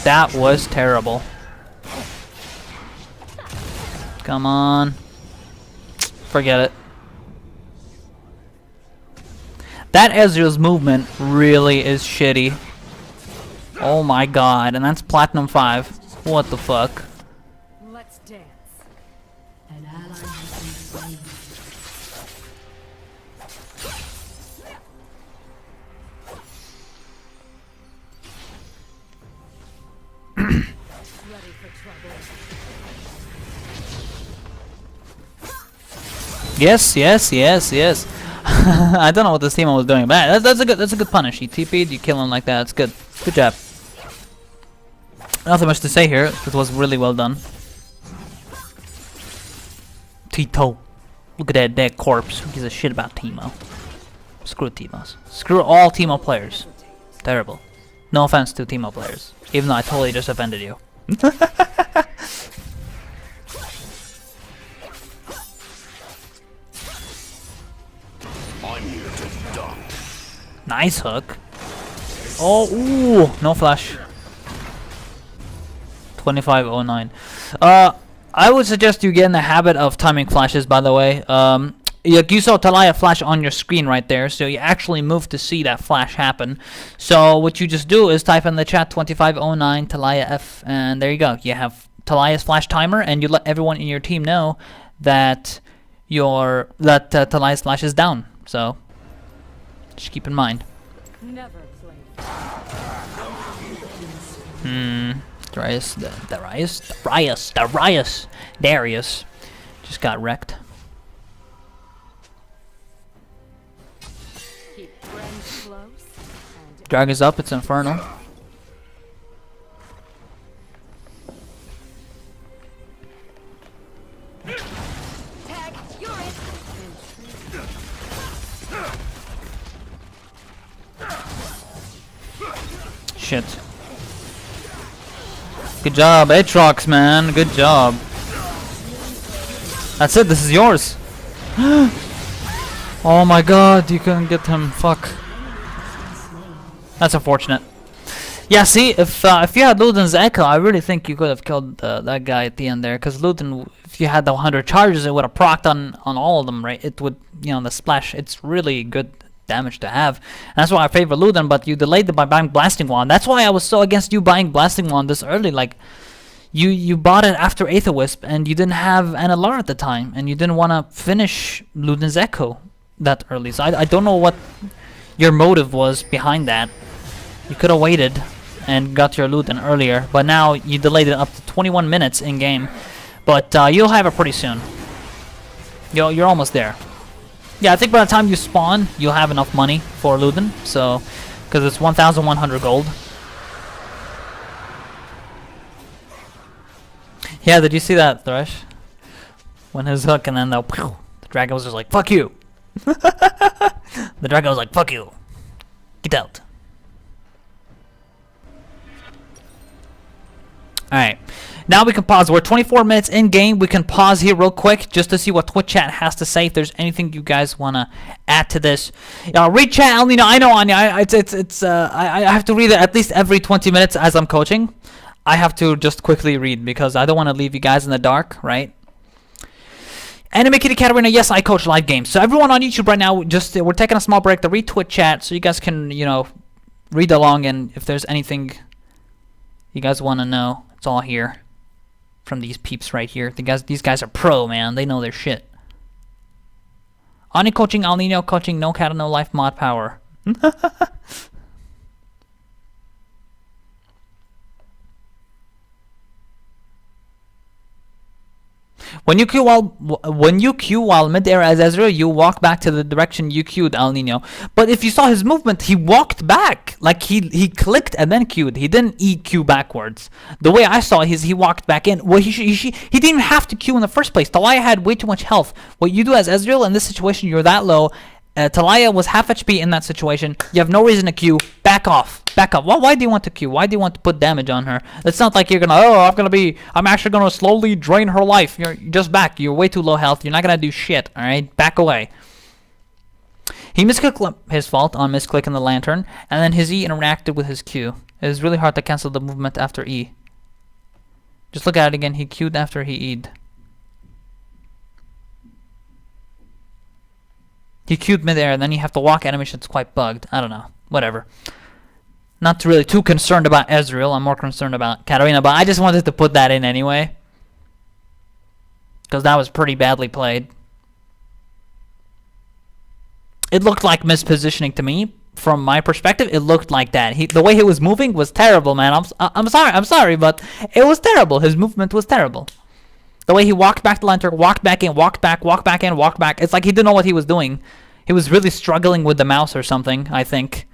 Speaker 1: That was terrible. Come on. Forget it. That Ezreal's movement really is shitty. Oh my god, and that's Platinum 5. What the fuck?
Speaker 2: Let's dance.
Speaker 3: An ally has been slain.
Speaker 2: Ready for trouble.
Speaker 1: Yes, yes, yes, yes. I don't know what this team was doing, but that's a good punish. You TP'd, you kill him like that. It's good. Good job. Nothing much to say here. It was really well done. Tito. Look at that dead corpse. Who gives a shit about Teemo? Screw Teemos. Screw all Teemo players. Terrible. No offense to Teemo players. Even though I totally just offended you.
Speaker 4: I'm here to dunk.
Speaker 1: Nice hook. Oh, ooh, no flash. 2509. I would suggest you get in the habit of timing flashes, by the way. You saw Taliyah flash on your screen right there, so you actually move to see that flash happen. So what you just do is type in the chat 2509 Taliyah F, and there you go. You have Taliyah's flash timer, and you let everyone in your team know that Taliyah's flash is down. So just keep in mind.
Speaker 2: Never play.
Speaker 1: Darius just got wrecked.
Speaker 2: Keep friends close and
Speaker 1: Drag is up, it's Inferno. shit. Good job, Aatrox, man. Good job. That's it. This is yours. Oh my god, you couldn't get him. Fuck. That's unfortunate. Yeah, see, if you had Luden's Echo, I really think you could have killed that guy at the end there. Because Luden, if you had the 100 charges, it would have procced on all of them, right? It would, you know, the splash. It's really good damage to have. And that's why I favor Luden, but you delayed it by buying Blasting Wand. That's why I was so against you buying Blasting Wand this early. Like, you bought it after Aether Wisp, and you didn't have an LR at the time, and you didn't want to finish Luden's Echo that early. So I don't know what your motive was behind that. You could have waited and got your Luden earlier, but now you delayed it up to 21 minutes in game. But you'll have it pretty soon. You're almost there. Yeah, I think by the time you spawn, you'll have enough money for Luden. So, because it's 1,100 gold. Yeah, did you see that, Thresh? When his hook and then the dragon was just like, fuck you. The dragon was like, fuck you. Get out. Alright. Now we can pause. We're 24 minutes in game. We can pause here real quick just to see what Twitch chat has to say. If there's anything you guys want to add to this. Read chat, Alninio. I know, Anya. I have to read it at least every 20 minutes as I'm coaching. I have to just quickly read because I don't want to leave you guys in the dark, right? Anime Kitty Katarina, yes, I coach live games. So everyone on YouTube right now, just we're taking a small break to read Twitch chat so you guys can, you know, read along, and if there's anything you guys want to know, it's all here from these peeps right here. These guys are pro, man. They know their shit. Ani coaching, Alninio coaching, no Kata No Life mod power. When you queue while mid-air as Ezreal, you walk back to the direction you queued, Alninio. But if you saw his movement, he walked back. Like he clicked and then queued. He didn't queue backwards. The way I saw it is he walked back in. Well, he didn't even have to queue in the first place. Taliyah had way too much health. What you do as Ezreal in this situation, you're that low. Taliyah was half HP in that situation. You have no reason to queue. Back off. Back up. Why do you want to queue? Why do you want to put damage on her? It's not like you're gonna, I'm actually gonna slowly drain her life. You're just back. You're way too low health. You're not gonna do shit, alright? Back away. He misclicked his fault on misclicking the lantern, and then his E interacted with his Q. It is really hard to cancel the movement after E. Just look at it again. He queued after he E'd. He queued mid-air, and then you have to walk animation. It's quite bugged. I don't know. Whatever. Not really too concerned about Ezreal. I'm more concerned about Katarina, but I just wanted to put that in anyway. Because that was pretty badly played. It looked like mispositioning to me. From my perspective, it looked like that. The way he was moving was terrible, man. I'm sorry, but it was terrible. His movement was terrible. The way he walked back to lantern, walked back in, walked back in, walked back. It's like he didn't know what he was doing. He was really struggling with the mouse or something, I think.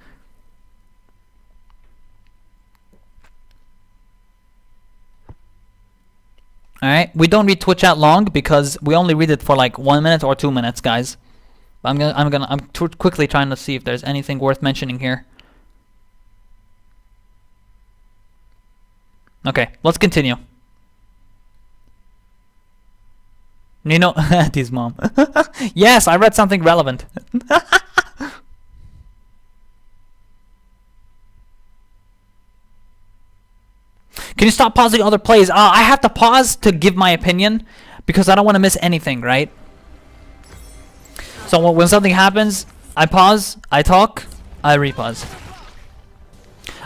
Speaker 1: Alright, we don't read Twitch chat long because we only read it for like 1 minute or 2 minutes, guys. I'm quickly trying to see if there's anything worth mentioning here. Okay, let's continue. Nino, Auntie's mom. Yes, I read something relevant. Can you stop pausing other plays? I have to pause to give my opinion because I don't want to miss anything, right? So when something happens, I pause, I talk, I repause.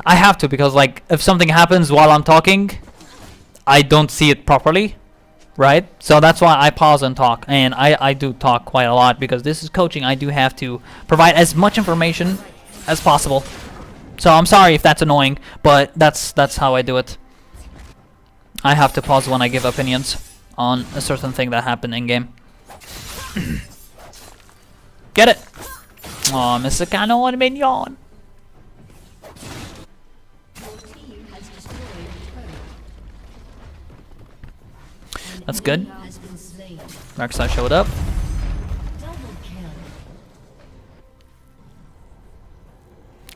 Speaker 1: I have to because like if something happens while I'm talking, I don't see it properly. Right? So that's why I pause and talk. And I do talk quite a lot because this is coaching. I do have to provide as much information as possible. So I'm sorry if that's annoying, but that's how I do it. I have to pause when I give opinions on a certain thing that happened in game. Get it? Oh, Mr. Kano and minion. That's good. Darkseid showed up.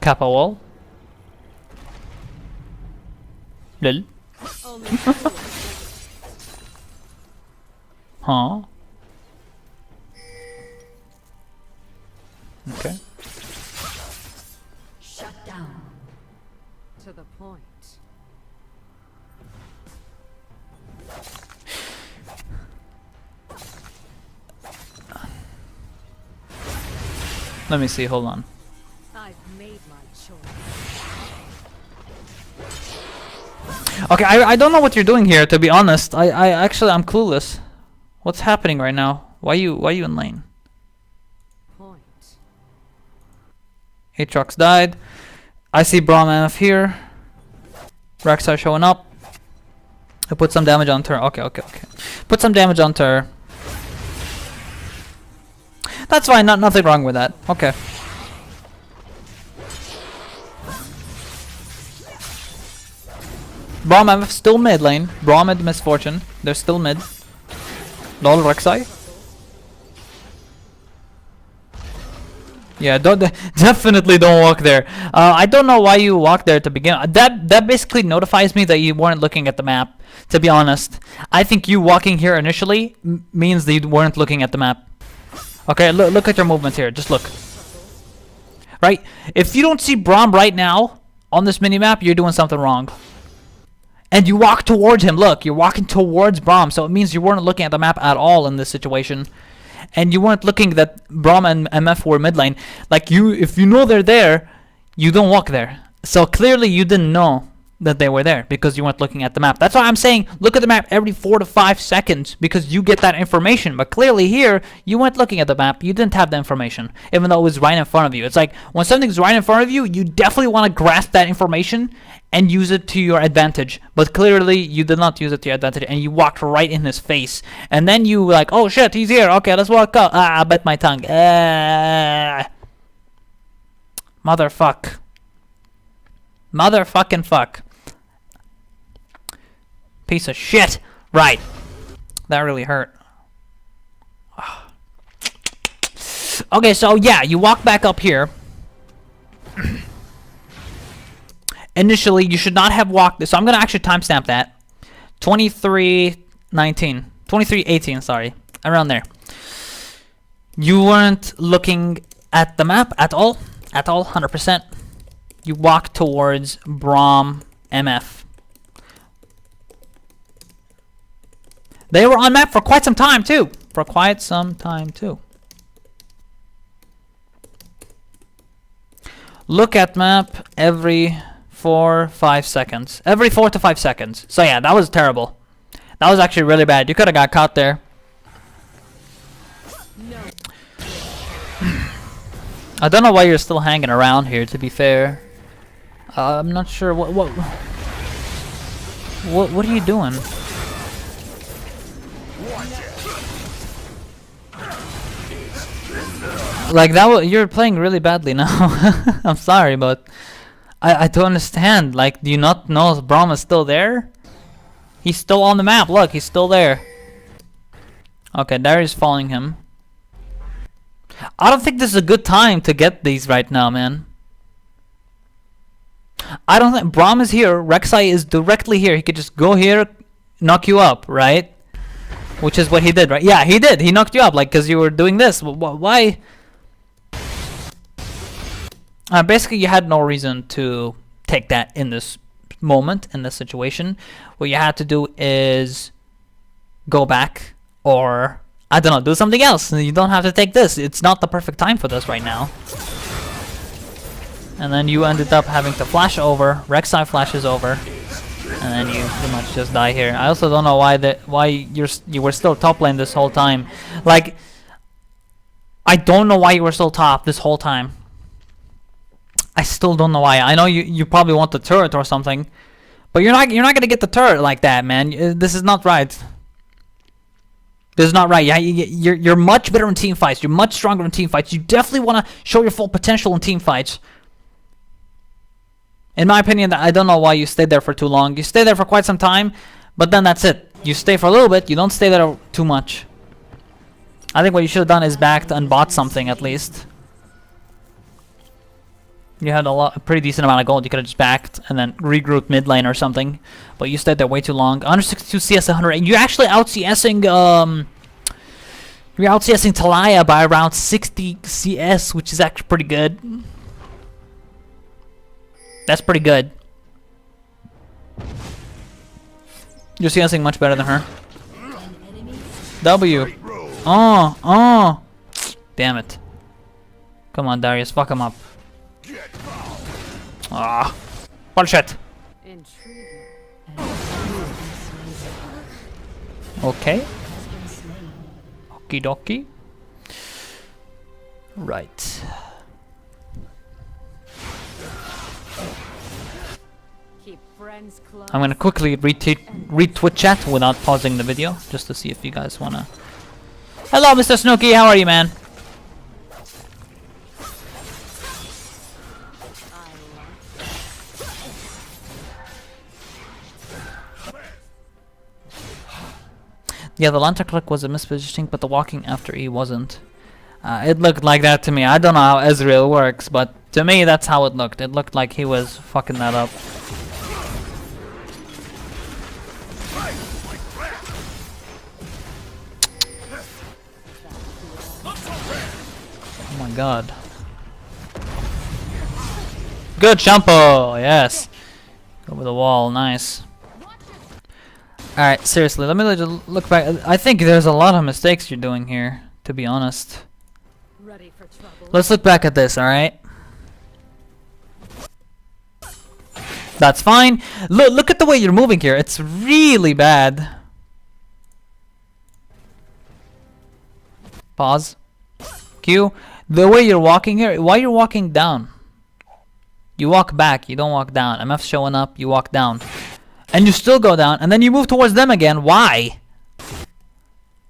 Speaker 1: Kappa wall. Lol.
Speaker 2: Only fools.
Speaker 1: Huh? Okay.
Speaker 3: Shut down.
Speaker 2: To the point.
Speaker 1: Let me see, hold on.
Speaker 2: I've made my choice.
Speaker 1: Okay, I don't know what you're doing here, to be honest. I actually, I'm clueless. What's happening right now? Why you in lane?
Speaker 2: Point.
Speaker 1: Aatrox died. I see braum MF here. Rek'Sai showing up. I put some damage on her. Okay. Put some damage on her. That's fine, nothing wrong with that. Okay. Braum MF still mid lane. Braum and Misfortune. They're still mid. Lol, Rek'Sai. Yeah, definitely don't walk there. I don't know why you walked there to begin. That basically notifies me that you weren't looking at the map. To be honest, I think you walking here initially means that you weren't looking at the map. Okay, look at your movements here. Just look. Right? If you don't see braum right now on this minimap, you're doing something wrong. And you walk towards him. Look, you're walking towards braum, so it means you weren't looking at the map at all in this situation. And you weren't looking that braum and MF were mid lane. Like, if you know they're there, you don't walk there. So clearly you didn't know that they were there because you weren't looking at the map. That's why I'm saying look at the map every 4 to 5 seconds because you get that information. But clearly here, you weren't looking at the map. You didn't have the information, even though it was right in front of you. It's like when something's right in front of you, you definitely want to grasp that information and use it to your advantage. But clearly, you did not use it to your advantage, and you walked right in his face. And then you like, oh shit, he's here. Okay, let's walk up. I bit my tongue. Motherfuck. Motherfucking fuck. Piece of shit. Right. That really hurt. Okay, so yeah, you walk back up here. Initially, you should not have walked this. So I'm going to actually timestamp that. 23:19. 23:18, sorry. Around there. You weren't looking at the map at all. At all, 100%. You walked towards braum MF. They were on map for quite some time, too. Look at map every 4-5 seconds. Every 4 to 5 seconds. So yeah, that was terrible. That was actually really bad. You could have got caught there.
Speaker 2: No.
Speaker 1: I don't know why you're still hanging around here, to be fair. I'm not sure what are you doing? Like that, you're playing really badly now. I'm sorry, but I don't understand. Like, do you not know if braum is still there? He's still on the map. Look, he's still there. Okay, Darius following him. I don't think this is a good time to get these right now, man. I don't think braum is here. Rek'Sai is directly here. He could just go here, knock you up, right? Which is what he did, right? Yeah, he did. He knocked you up, like, because you were doing this. Why? Basically, you had no reason to take that in this moment, in this situation. What you had to do is go back or, I don't know, do something else. You don't have to take this. It's not the perfect time for this right now. And then you ended up having to flash over. Rek'Sai flashes over. And then you pretty much just die here. I also don't know why you were still top lane this whole time. Like, I don't know why you were still top this whole time. I still don't know why. I know you probably want the turret or something, but you're not gonna get the turret like that, man. This is not right. This is not right. Yeah, you're much better in team fights. You're much stronger in team fights. You definitely want to show your full potential in team fights. In my opinion, I don't know why you stayed there for too long. You stay there for quite some time, but then that's it. You stay for a little bit. You don't stay there too much. I think what you should have done is backed and bought something at least. You had a pretty decent amount of gold. You could have just backed and then regrouped mid lane or something. But you stayed there way too long. 162 CS, 100. You're actually out CSing, you're out CSing taliyah by around 60 CS, which is actually pretty good. That's pretty good. You're CSing much better than her. W. Oh. Damn it. Come on, Darius. Fuck him up. Ah. Bullshit. Okay. Okie dokie. Right.
Speaker 2: Keep friends close.
Speaker 1: I'm gonna quickly read Twitch chat without pausing the video, just to see if you guys wanna. Hello, Mr. Snooky. How are you, man? Yeah, the Lanta click was a mispositioning, but the walking after E wasn't. It looked like that to me. I don't know how Ezreal works, but to me that's how it looked. It looked like he was fucking that up. Oh my god. Good shampoo! Yes! Over the wall, nice. Alright, seriously, let me look back. I think there's a lot of mistakes you're doing here, to be honest.
Speaker 2: Ready for trouble.
Speaker 1: Let's look back at this, alright? That's fine. Look at the way you're moving here. It's really bad. Pause. Q. The way you're walking here, why you're walking down? You walk back, you don't walk down. MF's showing up, you walk down. And you still go down, and then you move towards them again. Why?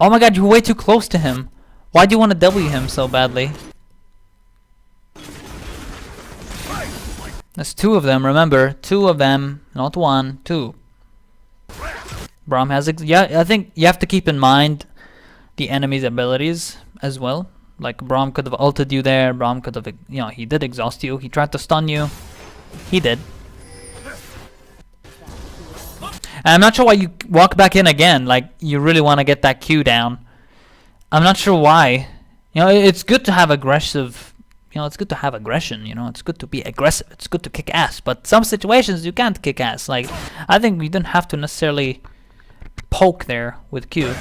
Speaker 1: Oh my god, you're way too close to him. Why do you want to W him so badly? There's two of them, remember. Two of them, not one, two. Braum has... yeah, I think you have to keep in mind the enemy's abilities as well. Like, Braum could have ulted you there. Braum could have... you know, he did exhaust you. He tried to stun you. He did. And I'm not sure why you walk back in again. Like, you really want to get that Q down. I'm not sure why. You know, it's good to have aggressive... you know, it's good to have aggression, you know. It's good to be aggressive. It's good to kick ass. But some situations, you can't kick ass. Like, I think you don't have to necessarily poke there with Q.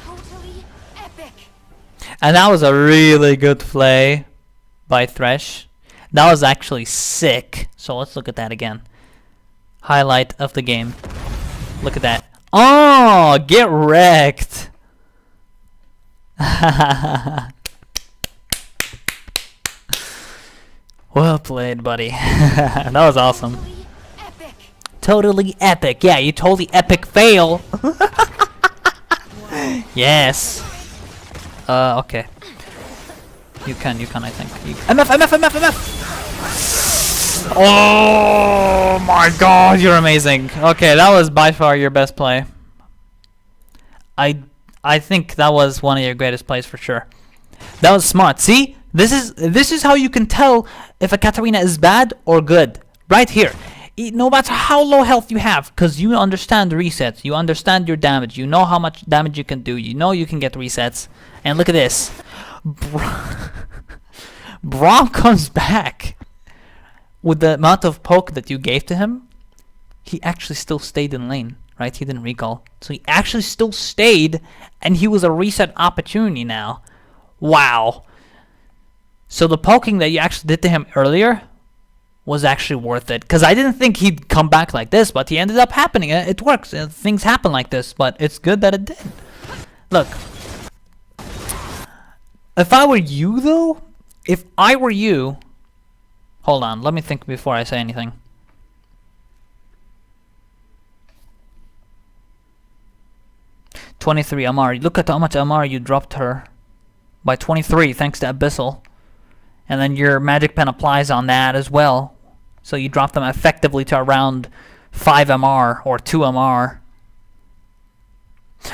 Speaker 2: Totally epic.
Speaker 1: And that was a really good play by Thresh. That was actually sick. So let's look at that again. Highlight of the game. Look at that. Oh, get wrecked. Well played, buddy. That was awesome.
Speaker 2: Epic.
Speaker 1: Totally epic. Yeah, you totally epic fail. Yes. Okay. You can, I think. MF! Oh my god, you're amazing. Okay, that was by far your best play. I think that was one of your greatest plays for sure. That was smart. See? This is how you can tell if a Katarina is bad or good. Right here. No matter how low health you have, because you understand the resets, you understand your damage, you know how much damage you can do, you know you can get resets. And look at this. Braum comes back. With the amount of poke that you gave to him, he actually still stayed in lane, right? He didn't recall. So he actually still stayed, and he was a reset opportunity now. Wow. So the poking that you actually did to him earlier was actually worth it. Because I didn't think he'd come back like this, but he ended up happening. It works. Things happen like this, but it's good that it did. Look. If I were you, though, if I were you... Hold on, let me think before I say anything. $23 Amar. Look at how much Amar you dropped her. By 23, thanks to Abyssal. And then your magic pen applies on that as well. So you drop them effectively to around 5 MR or 2 MR.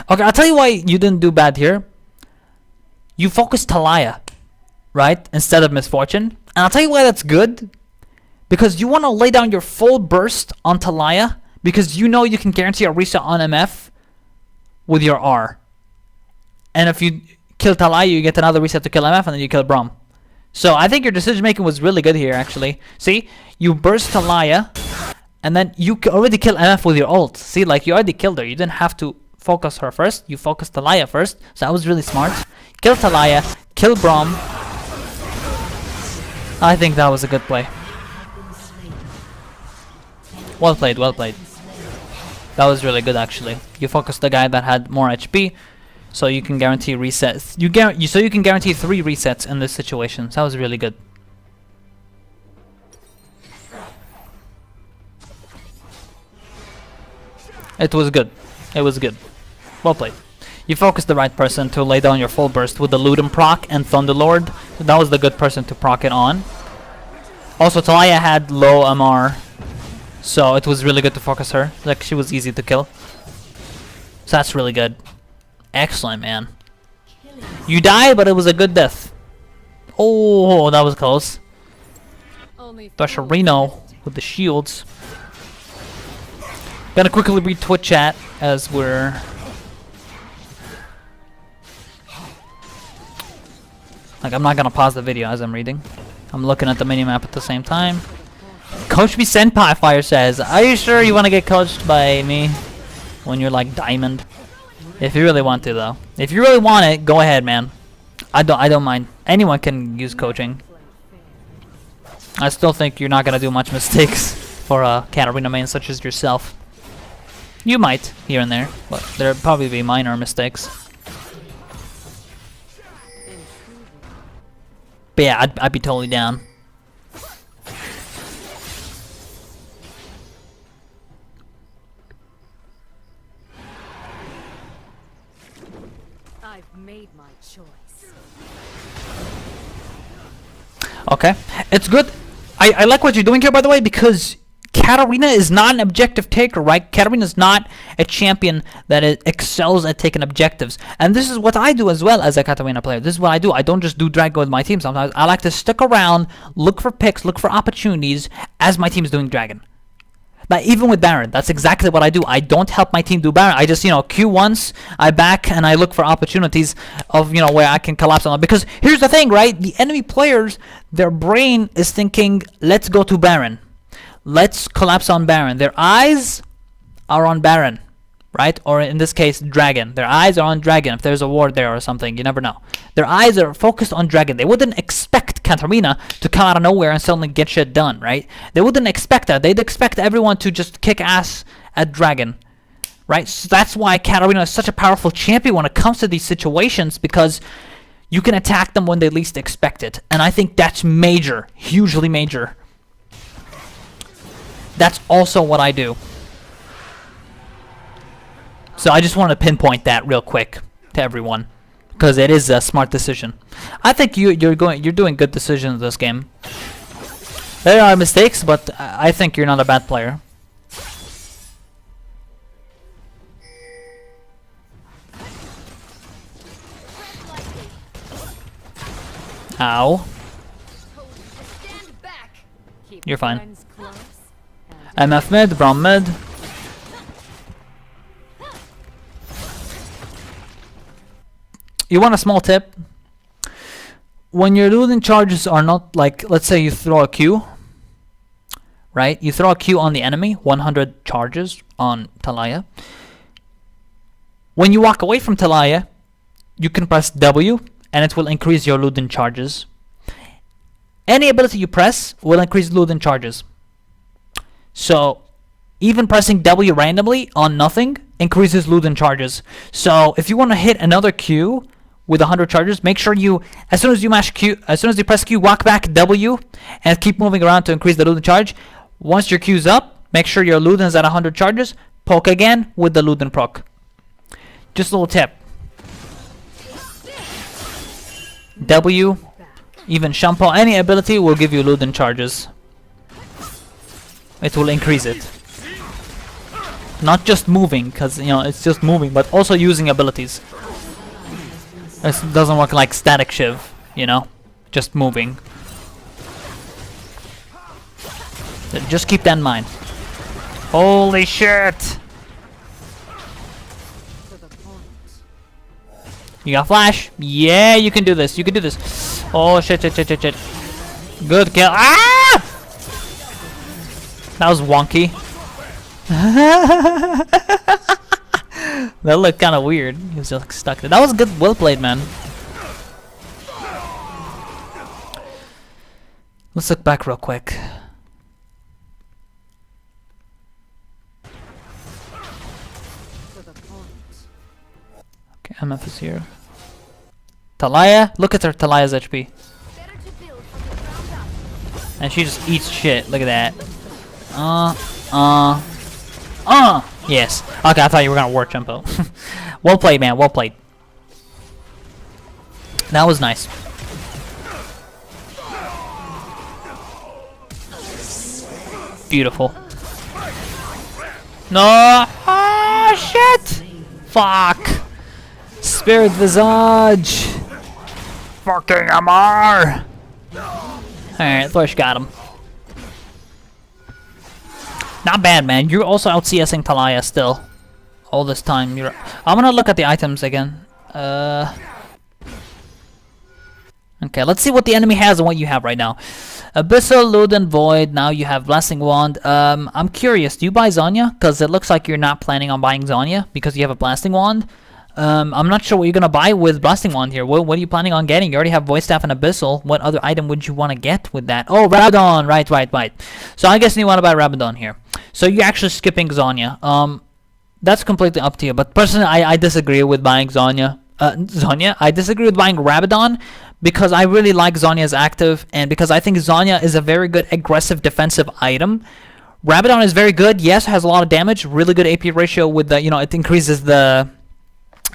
Speaker 1: Okay, I'll tell you why you didn't do bad here. you focus taliyah, right, instead of misfortune. And I'll tell you why that's good. Because you want to lay down your full burst on taliyah, because you know you can guarantee a reset on MF with your R. And if you kill taliyah, you get another reset to kill MF, and then you kill braum. So I think your decision making was really good here, actually. See, you burst taliyah, and then you already kill MF with your ult. See, like, you already killed her. You didn't have to focus her first. You focused taliyah first. So that was really smart. Kill taliyah, kill braum. I think that was a good play. Well played, well played. That was really good, actually. You focused the guy that had more HP, so you can guarantee resets. So you can guarantee 3 resets in this situation. So that was really good. It was good. It was good. Well played. You focused the right person to lay down your full burst with the Luden proc and Thunderlord. So that was the good person to proc it on. Also, taliyah had low MR, so it was really good to focus her. Like, she was easy to kill. So that's really good. Excellent, man. You died, but it was a good death. Oh, that was close. Katarina with the shields. Gonna quickly read Twitch chat as we're... Like, I'm not gonna pause the video as I'm reading. I'm looking at the mini-map at the same time. Coach me Senpai Fire says, are you sure you want to get coached by me when you're like diamond? If you really want to, though. If you really want it, go ahead, man. I don't mind. Anyone can use coaching. I still think you're not gonna do much mistakes for a Katarina main such as yourself. You might, here and there, but there'll probably be minor mistakes. But yeah, I'd be totally down.
Speaker 2: I've made my choice.
Speaker 1: Okay, it's good. I like what you're doing here, by the way, because Katarina is not an objective taker, right? Katarina is not a champion that excels at taking objectives. And this is what I do as well as a Katarina player. This is what I do. I don't just do Dragon with my team sometimes. I like to stick around, look for picks, look for opportunities as my team is doing Dragon. Like, even with Baron, that's exactly what I do. I don't help my team do Baron. I just, Q once, I back, and I look for opportunities of, where I can collapse on them. Because here's the thing, right? The enemy players, their brain is thinking, let's go to Baron. Let's collapse on Baron. Their eyes are on Baron, right? Or in this case, Dragon. Their eyes are on Dragon. If there's a ward there or something, you never know. Their eyes are focused on Dragon. They wouldn't expect Katarina to come out of nowhere and suddenly get shit done, right? They wouldn't expect that. They'd expect everyone to just kick ass at Dragon, right? So that's why Katarina is such a powerful champion when it comes to these situations, because you can attack them when they least expect it. And I think that's major, hugely major. That's also what I do. So I just want to pinpoint that real quick to everyone, because it is a smart decision. I think you're doing good decisions this game. There are mistakes, but I think you're not a bad player. Ow. You're fine. MF mid, braum mid. You want a small tip? When your Luden charges are not like, let's say you throw a Q, right? You throw a Q on the enemy, 100 charges on taliyah. When you walk away from taliyah, you can press W and it will increase your Luden charges. Any ability you press will increase Luden charges. So even pressing W randomly on nothing increases Luden charges. So if you want to hit another Q with 100 charges, make sure you, as soon as you press Q, walk back W and keep moving around to increase the Luden charge. Once your Q's up, make sure your Luden is at 100 charges, poke again with the Luden proc. Just a little tip. W, even shunpo'd, any ability will give you Luden charges. It will increase it. Not just moving, because it's just moving, but also using abilities. This doesn't work like static shiv, you know? Just moving. So just keep that in mind. Holy shit!
Speaker 2: To the point.
Speaker 1: You got flash? Yeah, you can do this. You can do this. Oh shit, shit, shit, shit, shit. Good kill. Ah! That was wonky. That looked kind of weird. He was just stuck there. That was good. Well played, man. Let's look back real quick.
Speaker 2: To the point.
Speaker 1: Okay, MF is here. Taliyah? Look at her Taliyah's HP.
Speaker 2: Better to build from the ground up.
Speaker 1: And she just eats shit. Look at that. Yes. Okay, I thought you were gonna work jumpo. Well played, man. Well played. That was nice. Beautiful. No! Oh shit! Fuck! Spirit Visage! Fucking Amar! Alright, Thorsh got him. Not bad, man. You're also out CSing Taliyah still. All this time. I'm gonna look at the items again. Okay, let's see what the enemy has and what you have right now. Abyssal, Luden, Void. Now you have Blasting Wand. I'm curious. Do you buy Zanya? Because it looks like you're not planning on buying Zanya because you have a Blasting Wand. I'm not sure what you're gonna buy with Blasting Wand here. What are you planning on getting? You already have Void Staff and Abyssal. What other item would you want to get with that? Oh, Rabadon! Right. So I guess you want to buy Rabadon here. So you're actually skipping Zanya. That's completely up to you. But personally, I disagree with buying Zanya. I disagree with buying Rabadon because I really like Zanya's active and because I think Zanya is a very good aggressive defensive item. Rabadon is very good. Yes, has a lot of damage. Really good AP ratio with the, it increases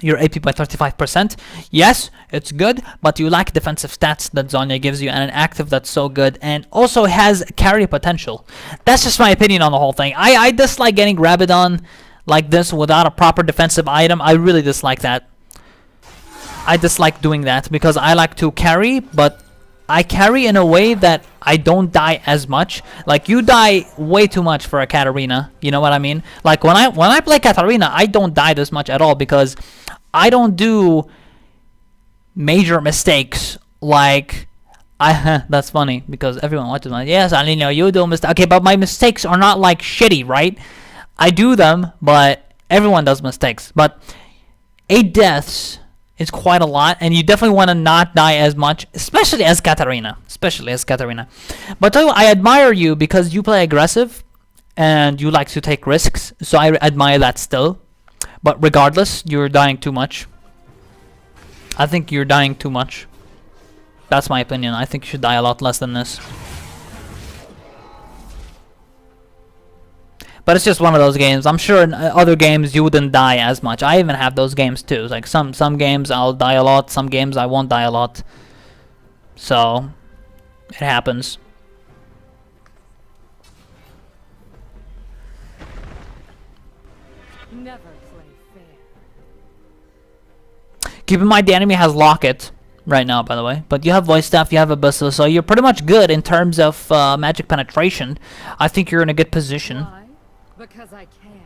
Speaker 1: your AP by 35%. Yes, it's good, but you lack defensive stats that Zanya gives you and an active that's so good and also has carry potential. That's just my opinion on the whole thing. I dislike getting Rabadon like this without a proper defensive item. I really dislike that. I dislike doing that because I like to carry, but I carry in a way that I don't die as much. Like you die way too much for a Katarina. You know what I mean? Like when I play Katarina, I don't die this much at all because I don't do major mistakes. Like that's funny because everyone watches my yes, Alninio, you do mistakes. Okay, but my mistakes are not like shitty, right? I do them, but everyone does mistakes. But 8 deaths is quite a lot, and you definitely want to not die as much, especially as Katarina. But tell you what, I admire you because you play aggressive and you like to take risks, so I admire that still. But regardless, you're dying too much. I think you're dying too much. That's my opinion. I think you should die a lot less than this. But it's just one of those games. I'm sure in other games you wouldn't die as much. I even have those games too. Like some games I'll die a lot, some games I won't die a lot. So it happens.
Speaker 2: Never play fair.
Speaker 1: Keep in mind the enemy has Locket right now, by the way. But you have Voice Staff, you have Abyssal, so you're pretty much good in terms of magic penetration. I think you're in a good position.
Speaker 2: Why? Because I can.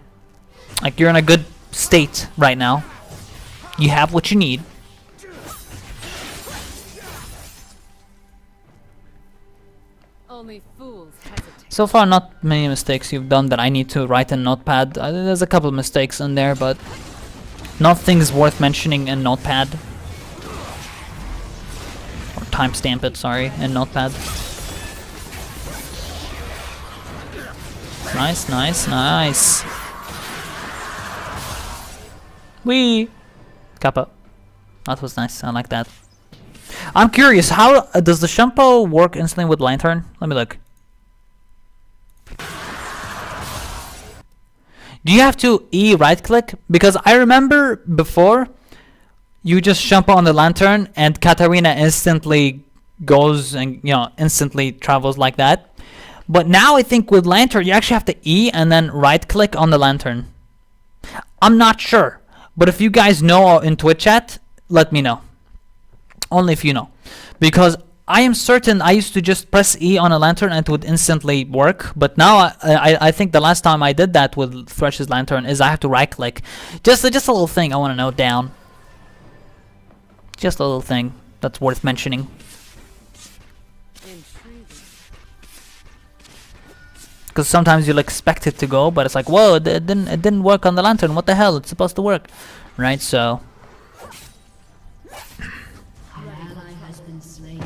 Speaker 1: Like you're in a good state right now. You have what you need.
Speaker 2: Only fools hesitate.
Speaker 1: So far, not many mistakes you've done that I need to write in Notepad. There's a couple of mistakes in there, but nothing's worth mentioning in Notepad. Or timestamp it, sorry, in Notepad. Nice. Wee! Kappa. That was nice. I like that. I'm curious, how does the shampoo work instantly with Lantern? Let me look. Do you have to right click? Because I remember before you just shampoo on the Lantern and Katarina instantly goes and instantly travels like that. But now I think with Lantern you actually have to and then right click on the Lantern. I'm not sure, but if you guys know in Twitch chat, let me know. Only if you know. Because I am certain I used to just press E on a lantern and it would instantly work. But now I think the last time I did that with Thresh's lantern is I have to right click. Just a little thing I want to note down. Just a little thing that's worth mentioning. Because sometimes you'll expect it to go, but it's like, whoa, it didn't work on the lantern. What the hell? It's supposed to work, right? So.
Speaker 3: An ally has been slain.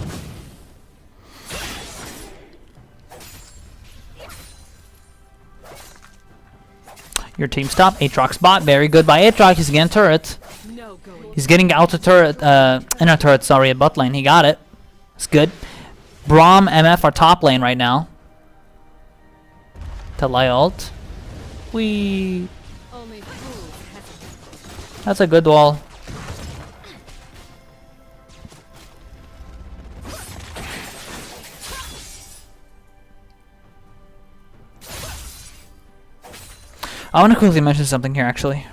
Speaker 1: Your team stop. Aatrox bot. Very good by Aatrox. He's getting turret.
Speaker 2: No going.
Speaker 1: He's getting outer turret, inner turret, sorry, at bot lane. He got it. It's good. Braum, MF are top lane right now. Taliyah ult. Wee.
Speaker 2: Only fools hesitate.
Speaker 1: That's a good wall. I want to quickly mention something here, actually.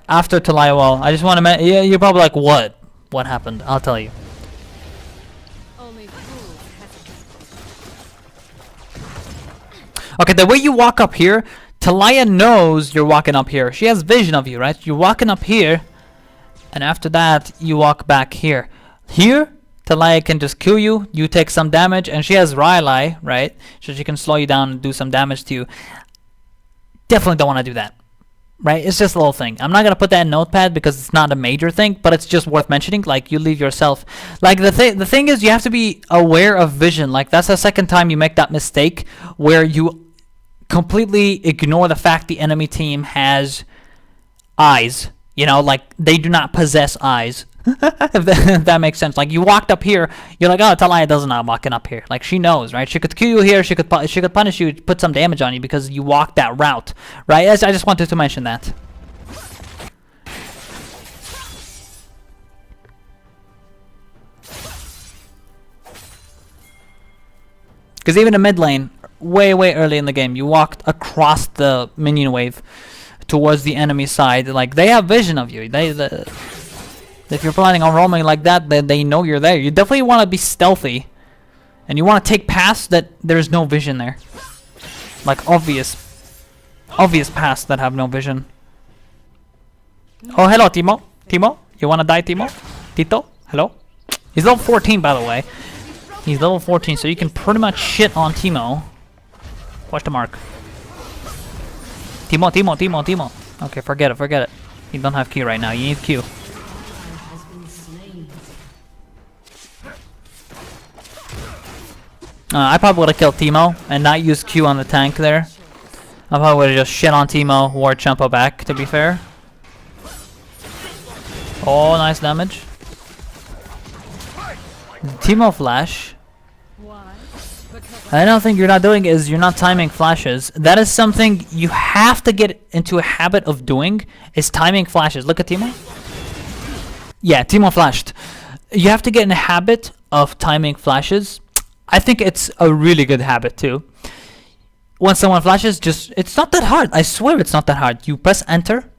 Speaker 1: After Taliyah wall, I just want to mention. Yeah, you're probably like, what? What happened? I'll tell you.
Speaker 2: Only fools hesitate.
Speaker 1: Okay, the way you walk up here, Taliyah knows you're walking up here. She has vision of you, right? You're walking up here, and after that, you walk back here. Here, Taliyah can just kill you. You take some damage, and she has Riley, right? So she can slow you down and do some damage to you. Definitely don't want to do that, right? It's just a little thing. I'm not gonna put that in Notepad because it's not a major thing, but it's just worth mentioning. Like, you leave yourself. Like, the thing is, you have to be aware of vision. Like, that's the second time you make that mistake where you completely ignore the fact the enemy team has eyes. You know, like, they do not possess eyes. if that makes sense. Like, you walked up here, you're like, oh, Taliyah doesn't know I'm walking up here. Like, she knows, right? She could kill you here, she could punish you, put some damage on you because you walked that route, right? I just wanted to mention that. Because even in mid lane, way early in the game, you walked across the minion wave towards the enemy side. Like, they have vision of you. If you're planning on roaming like that, then they know you're there. You definitely want to be stealthy. And you want to take paths that there's no vision there. Like, obvious paths that have no vision. Oh, hello, Timo. Timo? You want to die, Timo? Tito? Hello? He's level 14, by the way. He's level 14, so you can pretty much shit on Timo. Watch the mark. Timo. Okay, forget it. You don't have Q right now. You need Q. I probably would have killed Timo and not used Q on the tank there. I probably would have just shit on Timo, ward Chumpo back, to be fair. Oh, nice damage. Timo flash.
Speaker 2: Why? Because
Speaker 1: Another thing you're not doing is you're not timing flashes. That is something you have to get into a habit of doing, is timing flashes. Look at Timo. Yeah, Timo flashed. You have to get in a habit of timing flashes. I think it's a really good habit too. When someone flashes, it's not that hard. I swear it's not that hard. You press enter,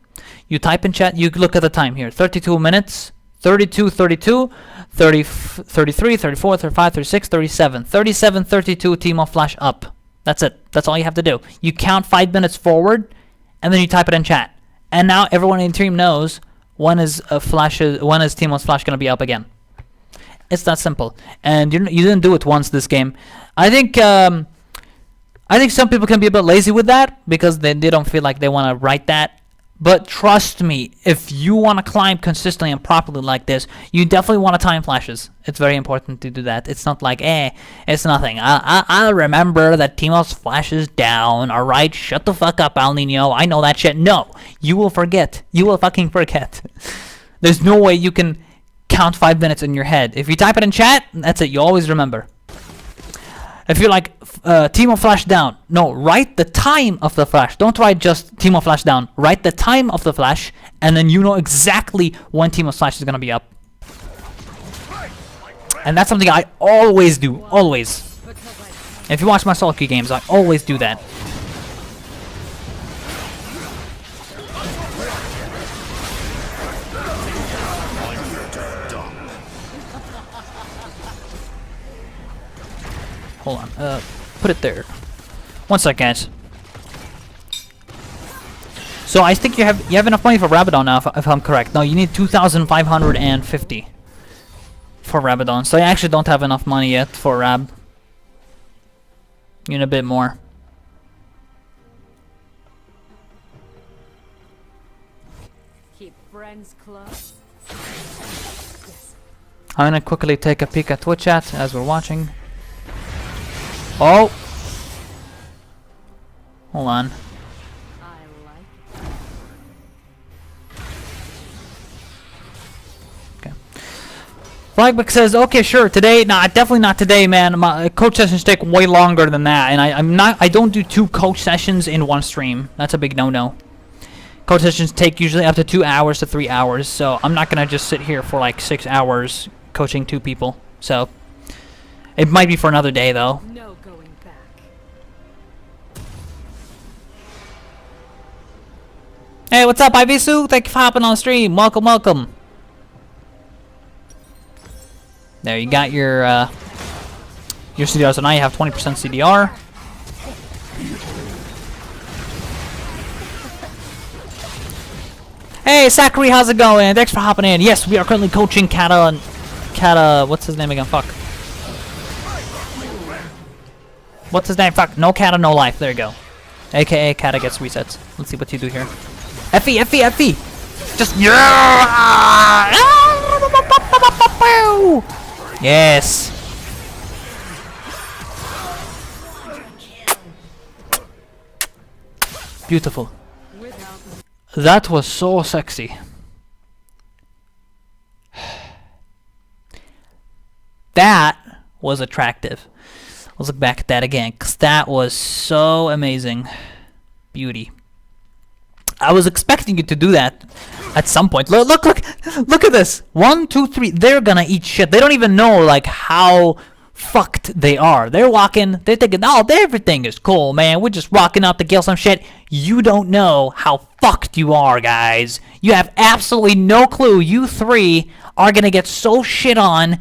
Speaker 1: you type in chat, you look at the time here. 32 minutes, 32, 32, 30, 33, 34, 35, 36, 37. 37, 32, Timo flash up. That's it. That's all you have to do. You count 5 minutes forward, and then you type it in chat. And now everyone in the team knows when is Timo's flash going to be up again. It's that simple, and you didn't do it once this game. I think some people can be a bit lazy with that because they don't feel like they want to write that. But trust me, if you want to climb consistently and properly like this, you definitely want to time flashes. It's very important to do that. It's not like, it's nothing. I'll remember that Timo's flash is down. All right, shut the fuck up, Alninio. I know that shit. No, you will forget. You will fucking forget. There's no way you can count 5 minutes in your head. If you type it in chat, that's it. You always remember. If you're like, Timo flash down. No, write the time of the flash. Don't write just Timo flash down. Write the time of the flash, and then you know exactly when Timo's flash is going to be up. And that's something I always do. Always. If you watch my solo queue games, I always do that. Hold on. Put it there. One sec, guys. So I think you have enough money for Rabadon now, if I'm correct. No, you need 2,550 for Rabadon. So you actually don't have enough money yet for Rab. You need a bit more.
Speaker 2: Keep friends close.
Speaker 1: I'm gonna quickly take a peek at Twitch chat as we're watching. Oh! Hold on.
Speaker 2: I like it.
Speaker 1: Okay. Flagback says, okay, sure, today, nah, definitely not today, man. My coach sessions take way longer than that, and I don't do 2 coach sessions in one stream. That's a big no-no. Coach sessions take usually up to 2 hours to 3 hours, so I'm not gonna just sit here for like 6 hours coaching 2 people. So it might be for another day, though.
Speaker 2: No going back.
Speaker 1: Hey, what's up, Ivisu? Thank you for hopping on stream. Welcome, welcome. There, you got your CDR. So now you have 20% CDR. Hey, Sakuri, how's it going? Thanks for hopping in. Yes, we are currently coaching Kata, what's his name again? Fuck. What's his name? Fuck. No Kata, no life. There you go. AKA Kata gets resets. Let's see what you do here. Effie, Effie, Effie! Just, yeah! Yes! Beautiful. That was so sexy. That was attractive. Let's look back at that again, because that was so amazing. Beauty. I was expecting you to do that at some point. Look at this. 1, 2, 3. They're gonna eat shit. They don't even know, like, how fucked they are. They're walking, they're thinking, oh, everything is cool, man. We're just walking up to kill some shit. You don't know how fucked you are, guys. You have absolutely no clue. You 3 are gonna get so shit on.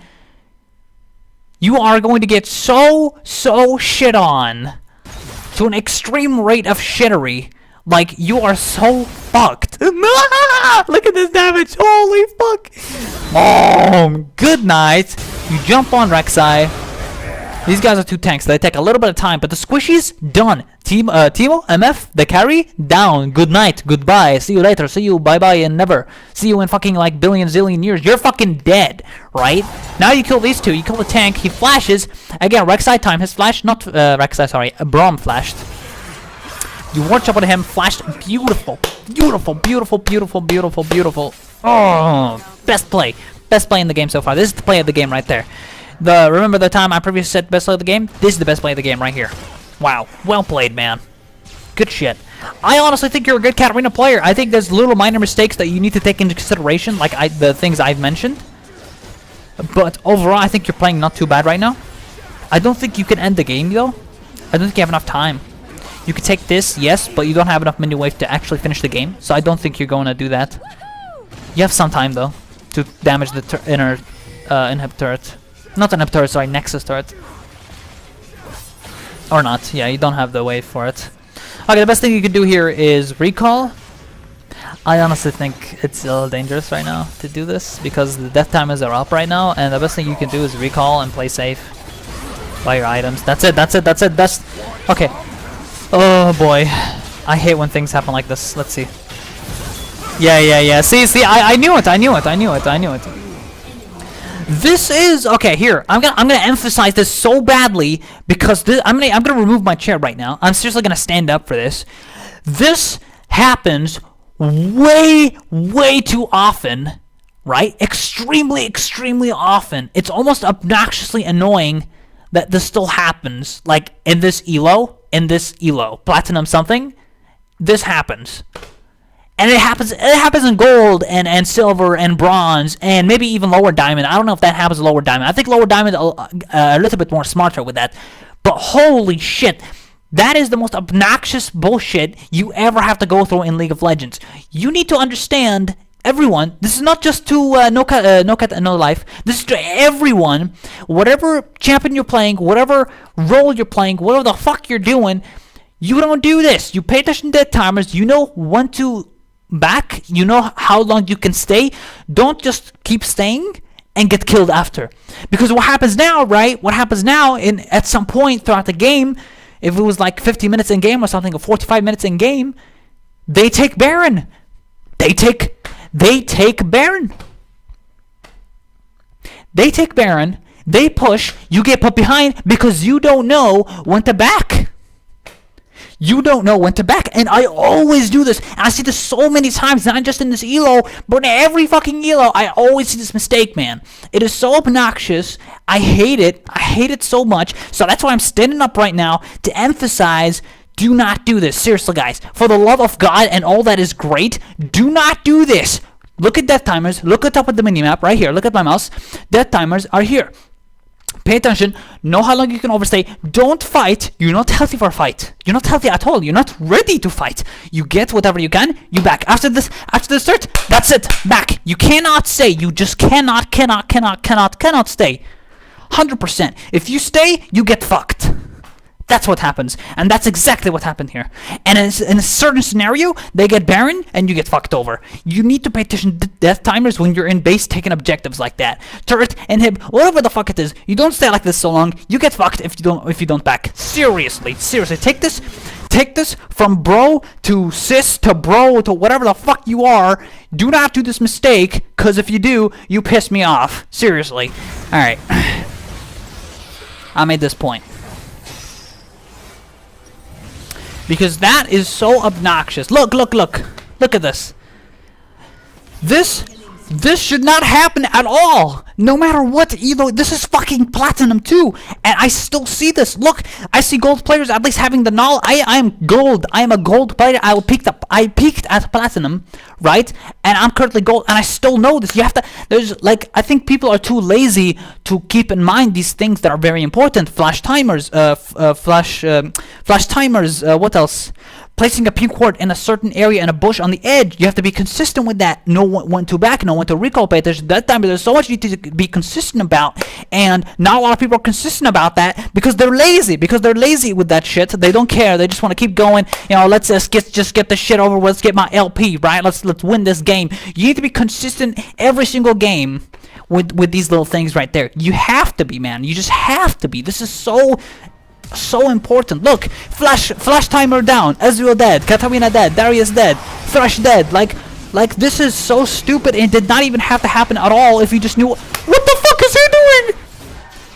Speaker 1: You are going to get so shit on to an extreme rate of shittery. Like, you are so fucked. Look at this damage. Holy fuck. Good night. You jump on Rek'Sai. These guys are 2 tanks. They take a little bit of time, but the squishies, done. Timo, MF, the carry, down. Good night. Goodbye. See you later. See you. Bye-bye and never. See you in fucking like billion zillion years. You're fucking dead, right? Now you kill these 2. You kill the tank. He flashes. Again, Rek'Sai time. His flash, not Rek'Sai, sorry. Braum flashed. You watch up on him. Flashed. Beautiful. Beautiful, beautiful, beautiful, beautiful, beautiful. Oh, best play. Best play in the game so far. This is the play of the game right there. Remember the time I previously said best play of the game? This is the best play of the game right here. Wow. Well played, man. Good shit. I honestly think you're a good Katarina player. I think there's little minor mistakes that you need to take into consideration, like the things I've mentioned. But overall, I think you're playing not too bad right now. I don't think you can end the game, though. I don't think you have enough time. You can take this, yes, but you don't have enough minion wave to actually finish the game. So I don't think you're going to do that. You have some time, though, to damage the inner Indepth turret. Not Indepth turret, sorry, Nexus turret. Or not, yeah, you don't have the wave for it. Okay, the best thing you can do here is recall. I honestly think it's a little dangerous right now to do this, because the death timers are up right now, and the best thing you can do is recall and play safe. Buy your items. That's it, that's it, that's it, that's... Okay. Oh boy. I hate when things happen like this. Let's see. Yeah. See, I knew it. This is okay. Here, I'm gonna emphasize this so badly because I'm gonna remove my chair right now. I'm seriously gonna stand up for this. This happens way too often, right? Extremely often. It's almost obnoxiously annoying that this still happens. Like in this elo, platinum something, this happens. And it happens in gold and silver and bronze and maybe even lower diamond. I don't know if that happens in lower diamond. I think lower diamond a little bit more smarter with that. But holy shit, that is the most obnoxious bullshit you ever have to go through in League of Legends. You need to understand Everyone, this is not just to Kata No Life. This is to everyone. Whatever champion you're playing, whatever role you're playing, whatever the fuck you're doing, you don't do this. You pay attention to the timers. You know when to back. You know how long you can stay. Don't just keep staying and get killed after. Because what happens now, right? What happens now, at some point throughout the game, if it was like 50 minutes in game or something, or 45 minutes in game, they take Baron. They take Baron. They take Baron. They push. You get put behind because you don't know when to back. You don't know when to back. And I always do this. And I see this so many times, not just in this elo, but in every fucking elo. I always see this mistake, man. It is so obnoxious. I hate it. I hate it so much. So that's why I'm standing up right now to emphasize, do not do this. Seriously, guys. For the love of God and all that is great, do not do this. Look at death timers. Look at the top of the minimap right here. Look at my mouse. Death timers are here. Pay attention. Know how long you can overstay. Don't fight. You're not healthy for a fight. You're not healthy at all. You're not ready to fight. You get whatever you can. You back. After the start, that's it. Back. You cannot stay. You just cannot stay. 100%. If you stay, you get fucked. That's what happens. And that's exactly what happened here. And in a certain scenario, they get Baron and you get fucked over. You need to pay attention to death timers when you're in base taking objectives like that. Turret, inhib, whatever the fuck it is. You don't stay like this so long. You get fucked if you don't back. Seriously. Take this from bro to sis to bro to whatever the fuck you are. Do not do this mistake, because if you do, you piss me off. Seriously. Alright. I made this point. Because that is so obnoxious. Look at this. This should not happen at all. No matter what elo, this is fucking platinum too. And I still see this. Look, I see gold players at least having the knowledge. I am gold. I am a gold player. I peaked at platinum, right? And I'm currently gold, and I still know this. You have to, I think people are too lazy to keep in mind these things that are very important. Flash timers, flash timers, what else? Placing a pink ward in a certain area in a bush on the edge. You have to be consistent with that. Know when to back, know when to recall. Pay attention. That time there's so much you need to be consistent about, and not a lot of people are consistent about that because they're lazy. Because they're lazy with that shit. They don't care. They just want to keep going. You know, let's just get the shit over with. Let's get my LP, right? Let's win this game. You need to be consistent every single game with these little things right there. You have to be, man. You just have to be. This is so important. Look, flash timer down, Ezreal dead, Katarina dead, Darius dead, Thresh dead. Like this is so stupid, and it did not even have to happen at all if you just knew. What the fuck is he doing?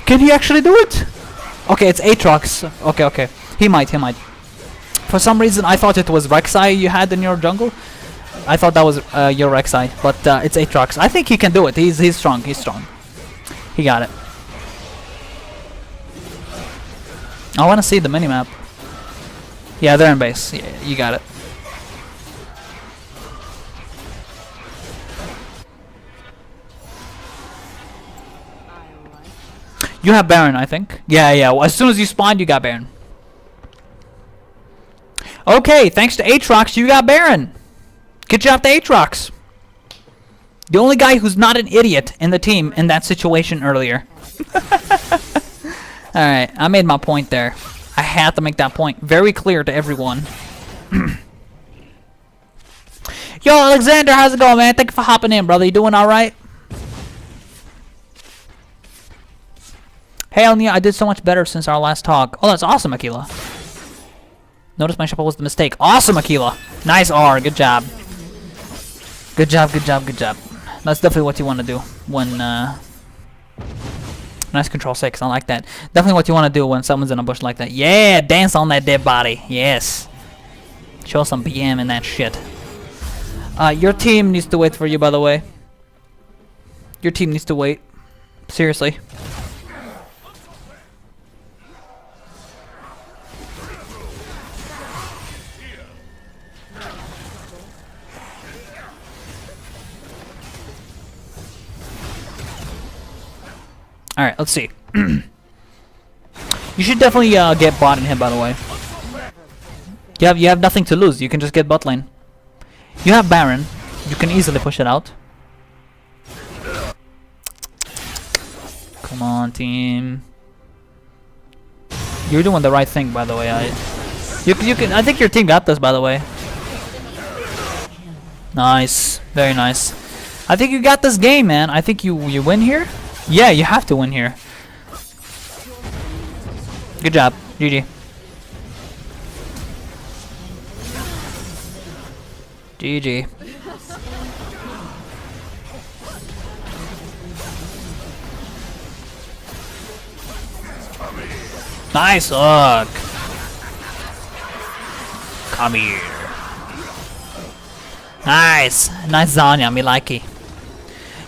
Speaker 1: Can he actually do it? Okay, it's Aatrox. Okay. He might. For some reason, I thought it was Rek'Sai you had in your jungle. I thought that was your Rek'Sai, but it's Aatrox. I think he can do it. He's strong. He got it. I want to see the minimap. Yeah, they're in base. Yeah, you got it. You have Baron, I think. Yeah. Well, as soon as you spawned, you got Baron. Okay, thanks to Aatrox, you got Baron. Good job to Aatrox. The only guy who's not an idiot in the team in that situation earlier. Alright, I made my point there. I had to make that point very clear to everyone. Yo, Alexander, how's it going, man? Thank you for hopping in, brother. You doing alright? Hey, Alninio, I did so much better since our last talk. Oh, that's awesome, Aquila. Notice my shuffle was the mistake. Awesome, Aquila. Nice R. Good job. Good job. That's definitely what you want to do when, Nice control 6, I like that. Definitely what you want to do when someone's in a bush like that. Yeah, dance on that dead body. Yes. Show some BM in that shit. Your team needs to wait for you, by the way. Your team needs to wait. Seriously. Alright, let's see. You should definitely get bot in him, by the way. You have nothing to lose. You can just get bot lane. You have Baron. You can easily push it out. Come on, team. You're doing the right thing, by the way. You can. I think your team got this, by the way. Nice, very nice. I think you got this game, man. I think you win here. Yeah, you have to win here. Good job, GG. GG. Nice hook. Come here. Nice. Nice Zanya, me likey.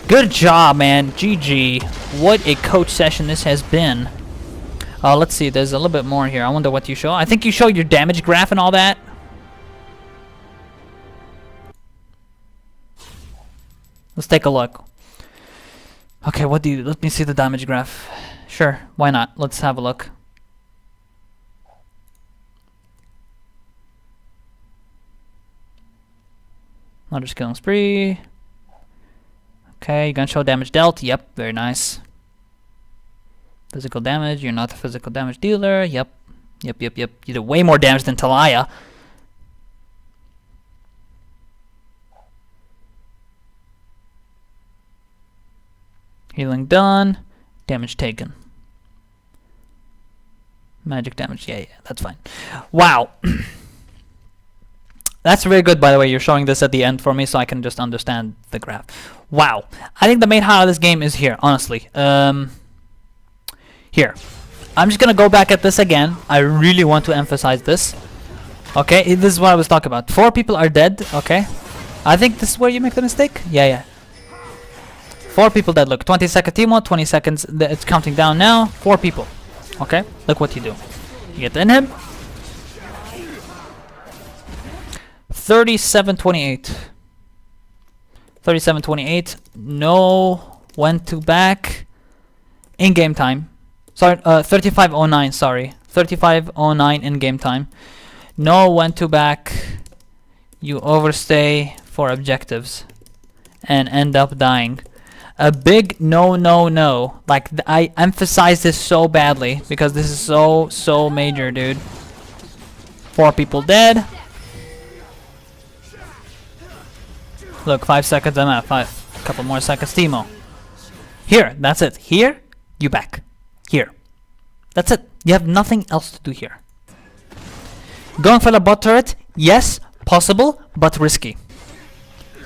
Speaker 1: Good job, man. GG. What a coach session this has been. Let's see. There's a little bit more here. I wonder what you show. I think you show your damage graph and all that. Let's take a look. Okay, what do you... Let me see the damage graph. Sure, why not? Let's have a look. Another killing spree. Okay, you gonna show damage dealt. Yep, very nice. Physical damage. You're not a physical damage dealer. Yep. Yep. You did way more damage than taliyah. Healing done. Damage taken. Magic damage. Yeah, that's fine. Wow. That's very good, by the way. You're showing this at the end for me so I can just understand the graph. Wow. I think the main highlight of this game is here, honestly. Here. I'm just going to go back at this again. I really want to emphasize this. Okay, this is what I was talking about. 4 people are dead, okay? I think this is where you make the mistake. Yeah. 4 people dead. Look, 20-second Timo, 20 seconds. It's counting down now. 4 people. Okay, look what you do. You get in him. 37-28. 37-28. No, went to back. In game time. Sorry, 35-09. Sorry, 35-09 in game time. No, went to back. You overstay for objectives and end up dying. A big no. Like I emphasize this so badly because this is so major, dude. 4 people dead. Look, 5 seconds. I'm at 5. A couple more seconds. Timo. Here, that's it. Here, you back. Here. That's it. You have nothing else to do here. Going for the bot turret? Yes, possible, but risky.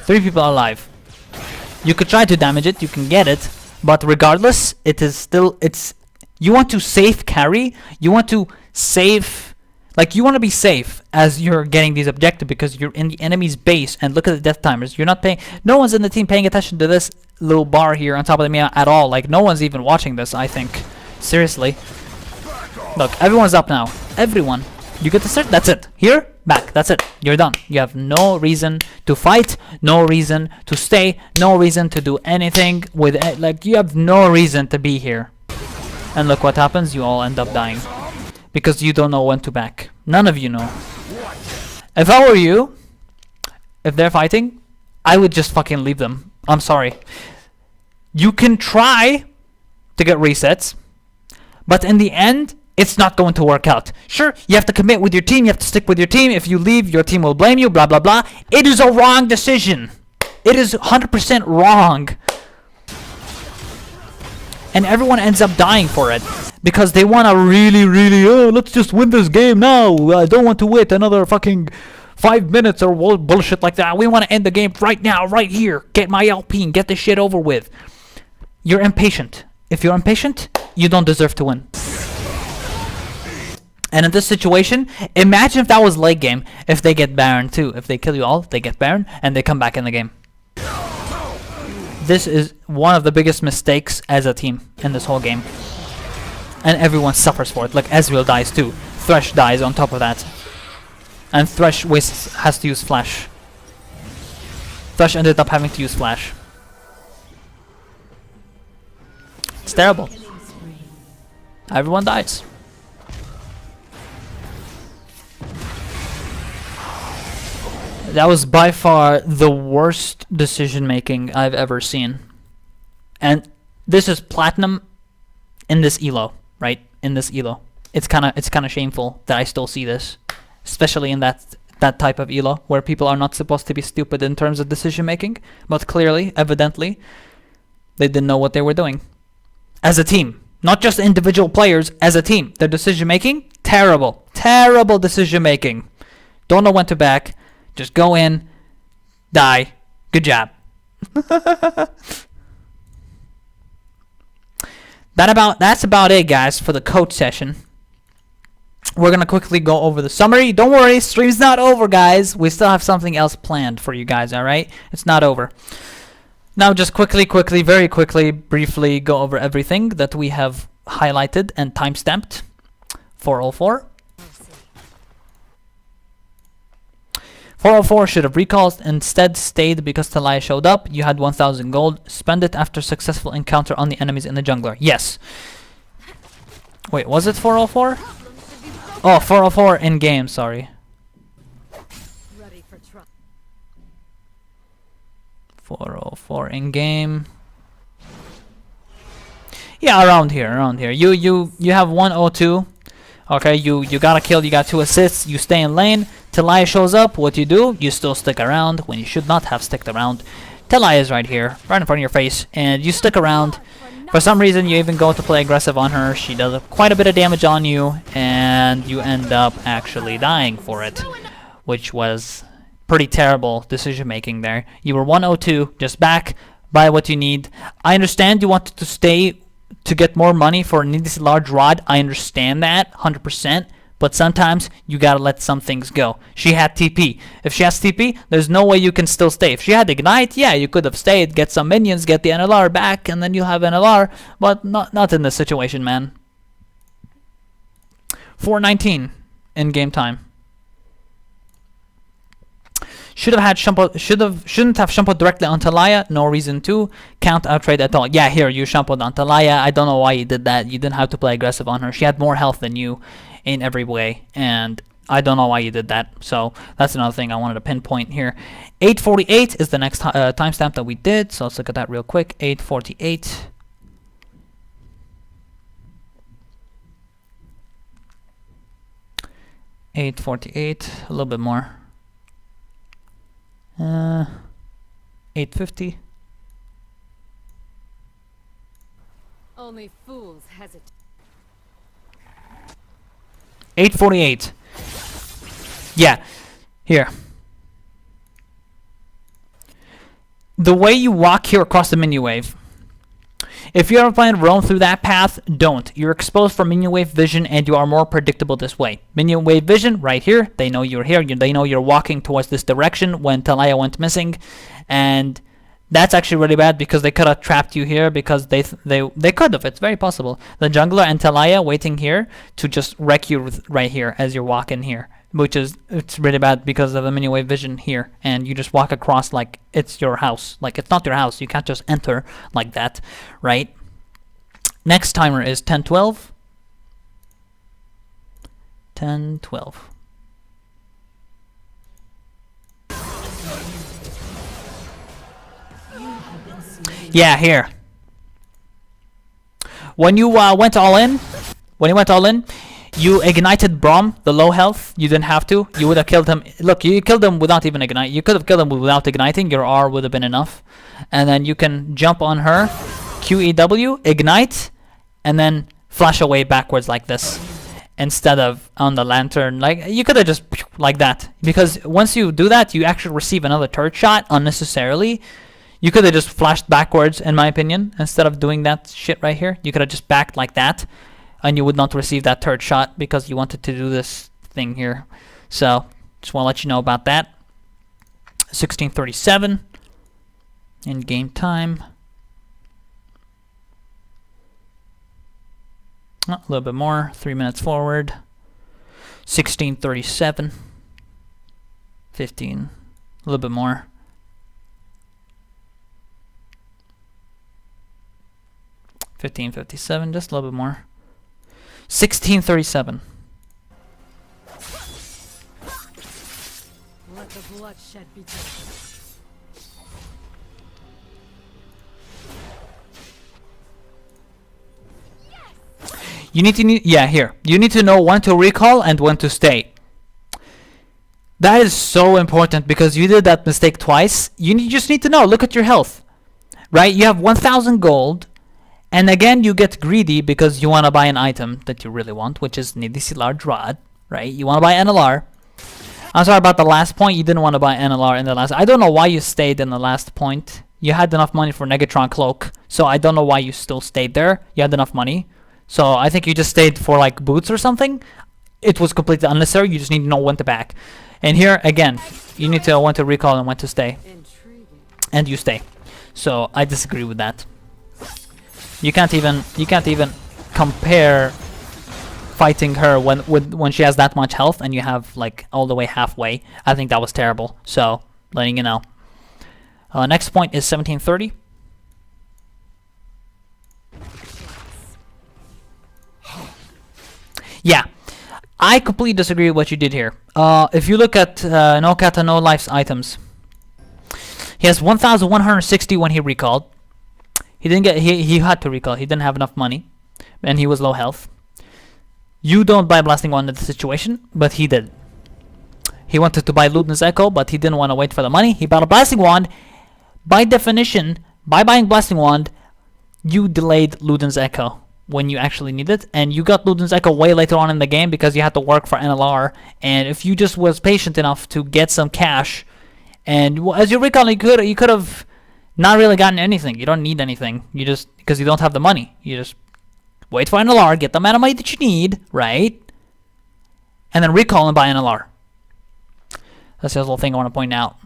Speaker 1: 3 people alive. You could try to damage it, you can get it, but regardless, it is still, you want to safe carry, you want to save, like you want to be safe as you're getting these objectives because you're in the enemy's base and look at the death timers. You're not paying, no one's in the team paying attention to this little bar here on top of the map at all. Like no one's even watching this, I think. Seriously. Look, everyone's up now. Everyone. You get the start, that's it. Here, back, that's it. You're done. You have no reason to fight, no reason to stay, no reason to do anything with it. Like, you have no reason to be here. And look what happens, you all end up dying. Because you don't know when to back. None of you know. If I were you, if they're fighting, I would just fucking leave them. I'm sorry. You can try to get resets, but in the end, it's not going to work out. Sure, you have to commit with your team, you have to stick with your team. If you leave, your team will blame you, blah, blah, blah. It is a wrong decision. It is 100% wrong. And everyone ends up dying for it. Because they want to really, oh, let's just win this game now. I don't want to wait another fucking 5 minutes or bullshit like that. We want to end the game right now, right here. Get my LP and get this shit over with. You're impatient. If you're impatient, you don't deserve to win. And in this situation, imagine if that was late game, if they get Baron too. If they kill you all, they get Baron, and they come back in the game. This is one of the biggest mistakes as a team in this whole game. And everyone suffers for it. Like Ezreal dies too. Thresh dies on top of that. And Thresh has to use Flash. Thresh ended up having to use Flash. It's terrible. Everyone dies. That was by far the worst decision making I've ever seen. And this is platinum in this elo, right? In this elo. It's kind of shameful that I still see this, especially in that type of elo where people are not supposed to be stupid in terms of decision making, but clearly, evidently, they didn't know what they were doing. As a team, not just individual players, as a team. Their decision making, terrible. Terrible decision making. Don't know when to back. Just go in, die. Good job. That's about it, guys, for the coach session. We're gonna quickly go over the summary. Don't worry, stream's not over, guys. We still have something else planned for you guys, alright? It's not over. Now just quickly, very quickly, briefly go over everything that we have highlighted and timestamped. 404. 404 should have recalled, instead stayed because Taliyah showed up. You had 1000 gold. Spend it after successful encounter on the enemies in the jungler. Yes. Wait, was it 404? Oh, 404 in game, sorry.
Speaker 2: Ready for trial.
Speaker 1: 404 in game. Yeah, around here. You have 102. Okay, you got a kill, you got 2 assists, you stay in lane. Taliyah shows up, what you do? You still stick around when you should not have sticked around. Taliyah is right here, right in front of your face, and you stick around. For some reason, you even go to play aggressive on her. She does quite a bit of damage on you, and you end up actually dying for it, which was pretty terrible decision making there. You were 102, just back, buy what you need. I understand you wanted to stay to get more money for a needlessly large rod. I understand that 100%, but sometimes you gotta let some things go. She had TP. If she has TP, there's no way you can still stay. If she had Ignite, yeah, you could have stayed, get some minions, get the NLR back, and then you'll have NLR, but not in this situation, man. 419 in game time. Shouldn't have shunpo'd directly on Taliyah. No reason to count outrade at all. Yeah, here you shunpo'd on Taliyah. I don't know why you did that. You didn't have to play aggressive on her. She had more health than you in every way, and I don't know why you did that. So that's another thing I wanted to pinpoint here. 848 is the next timestamp that we did. So let's look at that real quick. 848. $848. A little bit more. 850.
Speaker 2: Only fools hesitate.
Speaker 1: 848. Yeah, here. The way you walk here across the minion wave. If you ever plan to roam through that path, don't. You're exposed for minion wave vision, and you are more predictable this way. Minion wave vision, right here. They know you're here. They know you're walking towards this direction when Taliyah went missing, and that's actually really bad because they could have trapped you here because they could have. It's very possible. The jungler and Taliyah waiting here to just wreck you right here as you're walking here, which is it's really bad because of the minion wave vision here, and you just walk across like it's your house. Like it's not your house. You can't just enter like that, right? Next timer is 1012. 1012. Yeah, here. When you went all in, you ignited braum, the low health. You didn't have to. You would have killed him. Look, you killed him without even ignite. You could have killed him without igniting. Your R would have been enough. And then you can jump on her, QEW, ignite, and then flash away backwards like this. Instead of on the lantern. Like, you could have just like that. Because once you do that, you actually receive another turret shot unnecessarily. You could have just flashed backwards, in my opinion, instead of doing that shit right here. You could have just backed like that, and you would not receive that third shot because you wanted to do this thing here. So, just want to let you know about that. 1637 in game time. Oh, a little bit more, 3 minutes forward. 1637. 15. A little bit more. 1557, just a little bit more. 1637.
Speaker 2: Let the the bloodshed begins.
Speaker 1: You need to yeah, here. You need to know when to recall and when to stay. That is so important because you did that mistake twice. You just need to know. Look at your health. Right? You have 1,000 gold. And again, you get greedy because you want to buy an item that you really want, which is Nidisi Large Rod. Right? You want to buy NLR. I'm sorry about the last point. You didn't want to buy NLR in the last. I don't know why you stayed in the last point. You had enough money for Negatron Cloak. So I don't know why you still stayed there. You had enough money. So I think you just stayed for like boots or something. It was completely unnecessary. You just need to know when to back. And here again, you need to know when to recall and when to stay.
Speaker 2: Intriguing.
Speaker 1: And you stay. So I disagree with that. You can't even compare fighting her when she has that much health and you have like all the way halfway. I think that was terrible. So letting you know. Next point is 1730. Yeah, I completely disagree with what you did here. If you look at No Kata No Life's items, he has 1,160 when he recalled. He didn't get. He had to recall. He didn't have enough money, and he was low health. You don't buy Blasting Wand in the situation, but he did. He wanted to buy Luden's Echo, but he didn't want to wait for the money. He bought a Blasting Wand. By definition, by buying Blasting Wand, you delayed Luden's Echo when you actually need it, and you got Luden's Echo way later on in the game because you had to work for NLR. And if you just was patient enough to get some cash, and as you recall, you could have not really gotten anything. You don't need anything. You just because you don't have the money. You just wait for NLR, get the amount of money that you need, right? And then recall and buy NLR. That's the little thing I want to point out.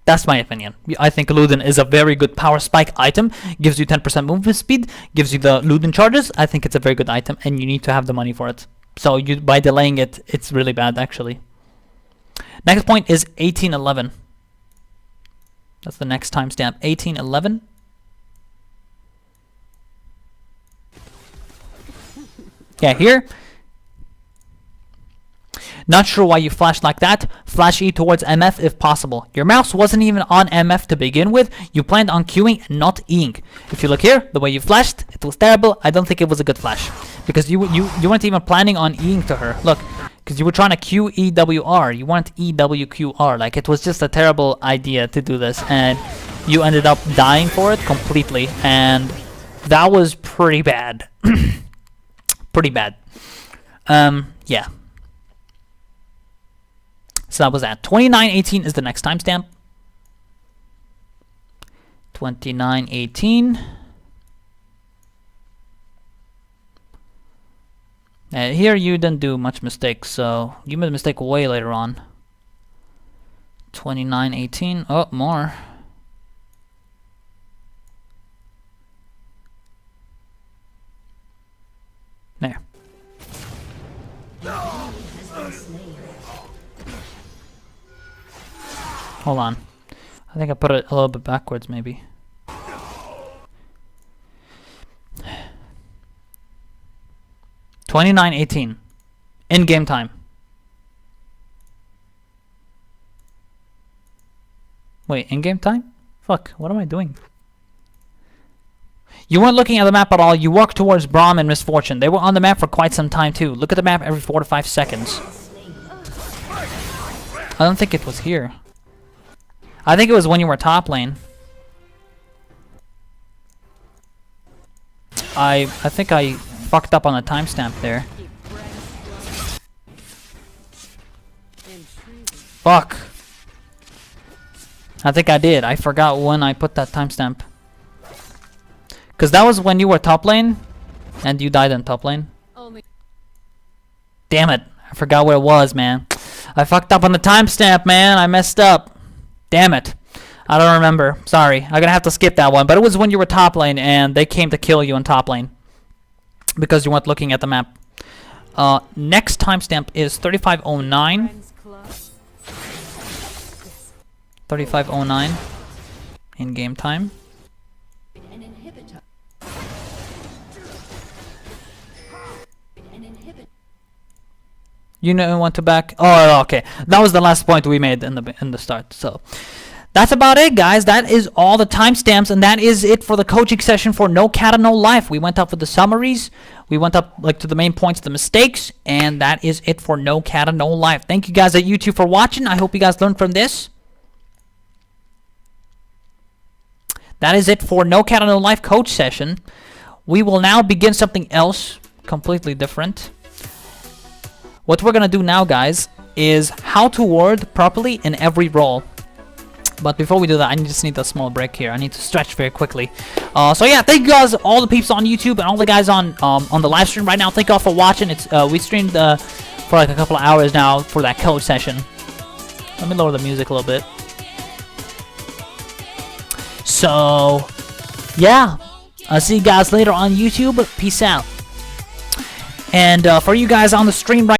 Speaker 1: That's my opinion. I think Luden is a very good power spike item. Gives you 10% movement speed. Gives you the Luden charges. I think it's a very good item, and you need to have the money for it. So by delaying it, it's really bad, actually. Next point is 1811. That's the next timestamp. 1811. Yeah, here. Not sure why you flashed like that. Flash E towards MF if possible. Your mouse wasn't even on MF to begin with. You planned on queuing, not Eing. If you look here, the way you flashed, it was terrible. I don't think it was a good flash. Because you weren't even planning on Eing to her. Look, because you were trying to Q EWR. You weren't EWQR. Like, it was just a terrible idea to do this. And you ended up dying for it completely. And that was pretty bad. Pretty bad. Yeah. So that was that. 2918 is the next timestamp. 2918. Here you didn't do much mistakes, so you made a mistake way later on. 2918. Oh, more. There. Hold on. I think I put it a little bit backwards, maybe. $29.18 in game time. Wait, in game time? Fuck, what am I doing? You weren't looking at the map at all. You walked towards Braum and Misfortune. They were on the map for quite some time too. Look at the map every 4 to 5 seconds. I don't think it was here. I think it was when you were top lane. I think I fucked up on the timestamp there. Fuck. I think I did. I forgot when I put that timestamp. Because that was when you were top lane, and you died in top lane. Damn it. I forgot where it was, man. I fucked up on the timestamp, man. I messed up. Damn it. I don't remember. Sorry. I'm gonna have to skip that one. But it was when you were top lane, and they came to kill you in top lane. Because you weren't looking at the map. Next timestamp is 3509. 3509 in game time. You know want to back. Oh, okay. That was the last point we made in the start. So that's about it, guys. That is all the timestamps, and that is it for the coaching session for No Kata No Life. We went up with the summaries. We went up like to the main points, the mistakes, and that is it for No Kata No Life. Thank you guys at YouTube for watching. I hope you guys learned from this. That is it for No Kata No Life coach session. We will now begin something else, completely different. What we're gonna do now, guys, is how to ward properly in every role. But before we do that, I just need a small break here. I need to stretch very quickly. So yeah, thank you guys, all the peeps on YouTube and all the guys on the live stream right now. Thank you all for watching. It's we streamed for like a couple of hours now for that coach session. Let me lower the music a little bit. So yeah, I'll see you guys later on YouTube. Peace out. And for you guys on the stream right